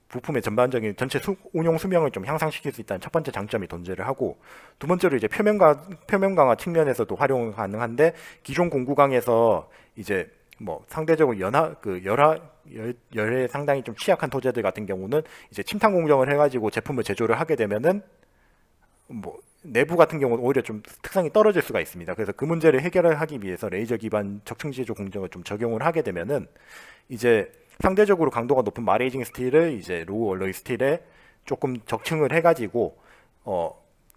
부품의 전반적인 전체 운용 수명을 좀 향상시킬 수 있다는 첫 번째 장점이 존재를 하고 두 번째로 이제 표면 강화 측면에서도 활용 가능한데 기존 공구강에서 이제 뭐 상대적으로 열에 상당히 좀 취약한 소재들 같은 경우는 이제 침탕 공정을 해가지고 제품을 제조를 하게 되면은 뭐 내부 같은 경우는 오히려 좀 특성이 떨어질 수가 있습니다. 그래서 그 문제를 해결을 하기 위해서 레이저 기반 적층 제조 공정을 좀 적용을 하게 되면은 이제 상대적으로 강도가 높은 마레이징 스틸을 이제 로우 얼로이 스틸에 조금 적층을 해가지고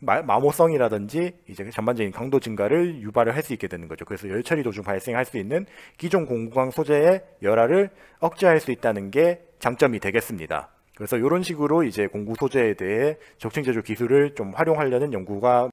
마모성이라든지 이제 전반적인 강도 증가를 유발을 할 수 있게 되는 거죠. 그래서 열 처리 도중 발생할 수 있는 기존 공구강 소재의 열화를 억제할 수 있다는 게 장점이 되겠습니다. 그래서 이런 식으로 이제 공구 소재에 대해 적층 제조 기술을 좀 활용하려는 연구가,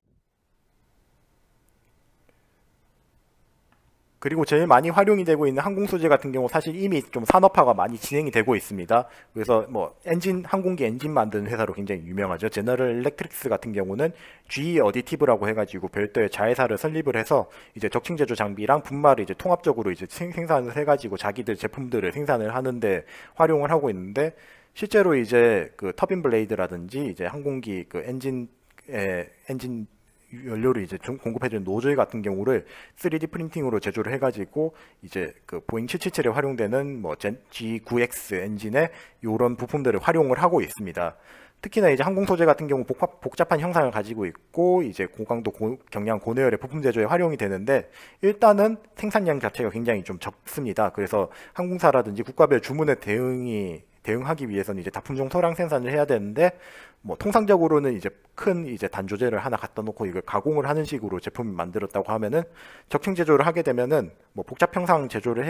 그리고 제일 많이 활용이 되고 있는 항공 소재 같은 경우 사실 이미 좀 산업화가 많이 진행이 되고 있습니다. 그래서 뭐 항공기 엔진 만드는 회사로 굉장히 유명하죠. 제너럴 일렉트릭스 같은 경우는 GE 어디티브라고 해가지고 별도의 자회사를 설립을 해서 이제 적층 제조 장비랑 분말을 이제 통합적으로 이제 생산을 해가지고 자기들 제품들을 생산을 하는데 활용을 하고 있는데, 실제로 이제 그 터빈 블레이드라든지 이제 항공기 그 엔진 연료를 이제 공급해주는 노즐 같은 경우를 3D 프린팅으로 제조를 해가지고 이제 그 보잉 777에 활용되는 뭐 G9X 엔진에 이런 부품들을 활용을 하고 있습니다. 특히나 이제 항공 소재 같은 경우 복잡한 형상을 가지고 있고 이제 고강도 경량 고내열의 부품 제조에 활용이 되는데, 일단은 생산량 자체가 굉장히 좀 적습니다. 그래서 항공사라든지 국가별 주문에 대응하기 위해서는 이제 다품종 소량 생산을 해야 되는데, 뭐 통상적으로는 이제 큰 이제 단조제를 하나 갖다 놓고 이걸 가공을 하는 식으로 제품을 만들었다고 하면은, 적층 제조를 하게 되면은 뭐 복잡 형상 제조를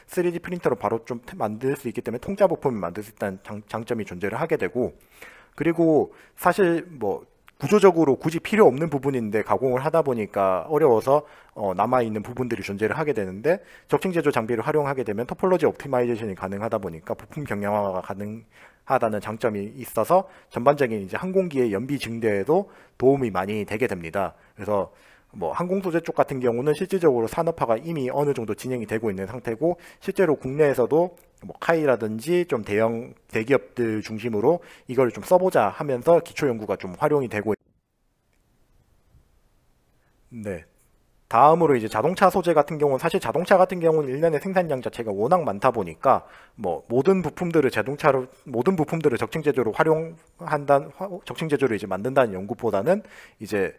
3D 프린터로 바로 좀 만들 수 있기 때문에 통자 부품을 만들 수 있다는 장점이 존재를 하게 되고, 그리고 사실 뭐 구조적으로 굳이 필요 없는 부분인데 가공을 하다 보니까 어려워서 남아있는 부분들이 존재를 하게 되는데, 적층 제조 장비를 활용하게 되면 토폴로지 옵티마이제이션이 가능하다 보니까 부품 경량화가 가능하다는 장점이 있어서 전반적인 이제 항공기의 연비 증대에도 도움이 많이 되게 됩니다. 그래서 뭐 항공 소재 쪽 같은 경우는 실질적으로 산업화가 이미 어느 정도 진행이 되고 있는 상태고, 실제로 국내에서도 뭐 카이라든지 좀 대기업들 중심으로 이걸 좀 써보자 하면서 기초 연구가 좀 활용이 되고. 네. 다음으로 이제 자동차 소재 같은 경우는, 사실 자동차 같은 경우는 일년의 생산량 자체가 워낙 많다 보니까 뭐 모든 부품들을 적층 제조로 적층 제조로 이제 만든다는 연구보다는 이제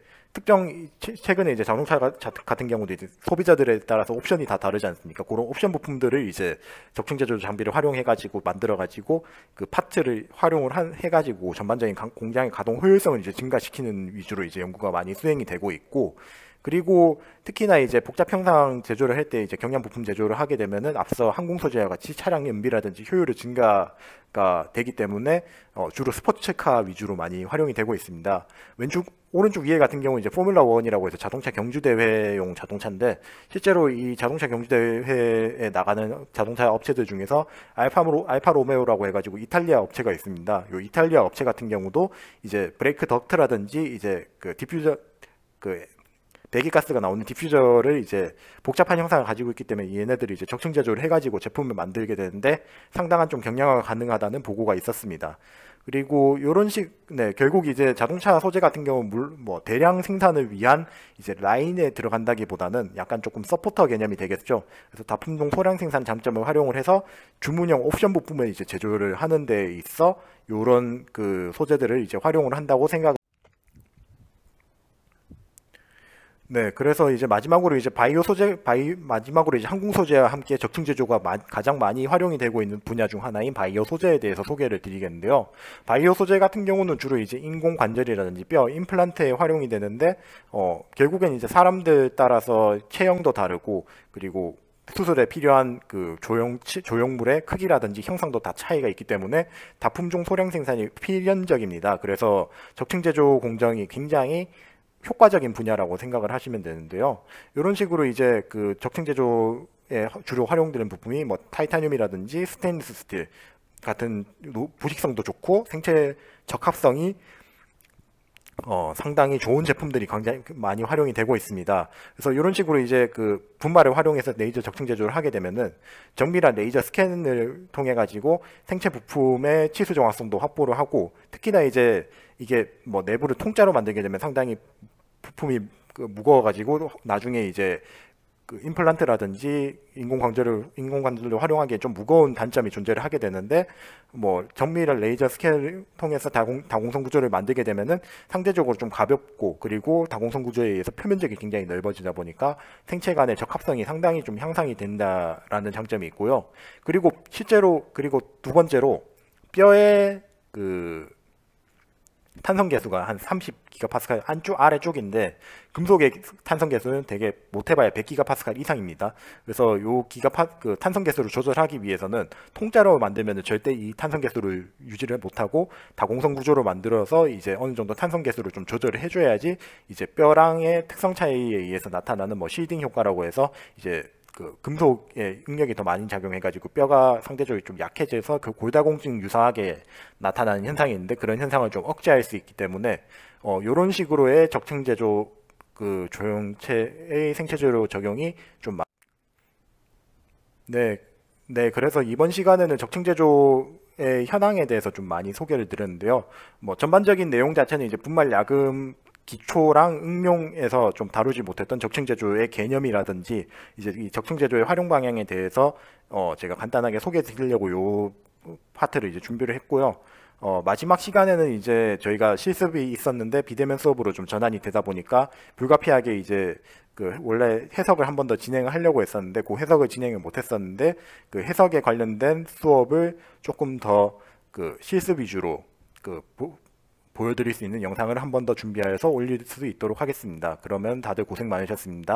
최근에 이제 자동차 같은 경우도 이제 소비자들에 따라서 옵션이 다 다르지 않습니까? 그런 옵션 부품들을 이제 적층 제조 장비를 활용해가지고 만들어가지고 그 파트를 해가지고 전반적인 공장의 가동 효율성을 이제 증가시키는 위주로 이제 연구가 많이 수행이 되고 있고, 그리고 특히나 이제 복잡 형상 제조를 할 때 이제 경량 부품 제조를 하게 되면은 앞서 항공 소재와 같이 차량 연비라든지 효율의 증가가 되기 때문에 주로 스포츠카 위주로 많이 활용이 되고 있습니다. 오른쪽 위에 같은 경우 이제 포뮬러 1이라고 해서 자동차 경주 대회용 자동차인데, 실제로 이 자동차 경주 대회에 나가는 자동차 업체들 중에서 알파 로메오라고 해가지고 이탈리아 업체가 있습니다. 이 이탈리아 업체 같은 경우도 이제 브레이크 덕트라든지 이제 그 디퓨저 배기가스가 나오는 디퓨저를 이제 복잡한 형상을 가지고 있기 때문에 얘네들이 이제 적층 제조를 해가지고 제품을 만들게 되는데 상당한 좀 경량화가 가능하다는 보고가 있었습니다. 그리고 결국 이제 자동차 소재 같은 경우 뭐 대량 생산을 위한 이제 라인에 들어간다기보다는 약간 조금 서포터 개념이 되겠죠. 그래서 다품종 소량 생산 장점을 활용을 해서 주문형 옵션 부품을 이제 제조를 하는 데 있어 요런 그 소재들을 이제 활용을 한다고 네, 그래서 이제 마지막으로 이제 마지막으로 이제 항공 소재와 함께 적층 제조가 가장 많이 활용이 되고 있는 분야 중 하나인 바이오 소재에 대해서 소개를 드리겠는데요. 바이오 소재 같은 경우는 주로 이제 인공 관절이라든지 뼈, 임플란트에 활용이 되는데, 결국엔 이제 사람들 따라서 체형도 다르고, 그리고 수술에 필요한 그 조형물의 크기라든지 형상도 다 차이가 있기 때문에 다품종 소량 생산이 필연적입니다. 그래서 적층 제조 공정이 굉장히 효과적인 분야라고 생각을 하시면 되는데요. 이런 식으로 이제 그 적층 제조에 주로 활용되는 부품이 뭐 타이타늄이라든지 스테인리스 스틸 같은 부식성도 좋고 생체 적합성이 상당히 좋은 제품들이 굉장히 많이 활용이 되고 있습니다. 그래서 이런 식으로 이제 그 분말을 활용해서 레이저 적층 제조를 하게 되면은 정밀한 레이저 스캔을 통해 가지고 생체 부품의 치수 정확성도 확보를 하고, 특히나 이제 이게 뭐 내부를 통짜로 만들게 되면 상당히 부품이 무거워가지고 나중에 이제 그 임플란트라든지 인공관절을 활용하기에 좀 무거운 단점이 존재를 하게 되는데, 뭐 정밀한 레이저 스캔을 통해서 다공성 구조를 만들게 되면은 상대적으로 좀 가볍고, 그리고 다공성 구조에 의해서 표면적이 굉장히 넓어지다 보니까 생체 간의 적합성이 상당히 좀 향상이 된다라는 장점이 있고요. 그리고 탄성 계수가 한 30기가파스칼 안쪽 아래쪽인데 금속의 탄성 계수는 되게 못해봐야 100기가파스칼 이상입니다. 그래서 요 그 탄성 계수를 조절하기 위해서는 통짜로 만들면 절대 이 탄성 계수를 유지를 못하고 다공성 구조로 만들어서 이제 어느 정도 탄성 계수를 좀 조절을 해줘야지 이제 뼈랑의 특성 차이에 의해서 나타나는 뭐 실딩 효과라고 해서 이제 그 금속의 응력이 더 많이 작용해가지고 뼈가 상대적으로 좀 약해져서 그 골다공증 유사하게 나타나는 현상이 있는데 그런 현상을 좀 억제할 수 있기 때문에 요런 식으로의 적층제조 그 조형체의 생체재료 적용이 좀 네, 네, 그래서 이번 시간에는 적층제조의 현황에 대해서 좀 많이 소개를 드렸는데요. 뭐 전반적인 내용 자체는 이제 분말 야금 기초랑 응용에서 좀 다루지 못했던 적층제조의 개념이라든지 이제 이 적층제조의 활용 방향에 대해서 제가 간단하게 소개해 드리려고 요 파트를 이제 준비를 했고요. 마지막 시간에는 이제 저희가 실습이 있었는데 비대면 수업으로 좀 전환이 되다 보니까 불가피하게 이제 그 원래 해석을 한 번 더 진행을 하려고 했었는데 그 해석을 진행을 못 했었는데 그 해석에 관련된 수업을 조금 더 그 실습 위주로 그 보여드릴 수 있는 영상을 한 번 더 준비하여서 올릴 수 있도록 하겠습니다. 그러면 다들 고생 많으셨습니다.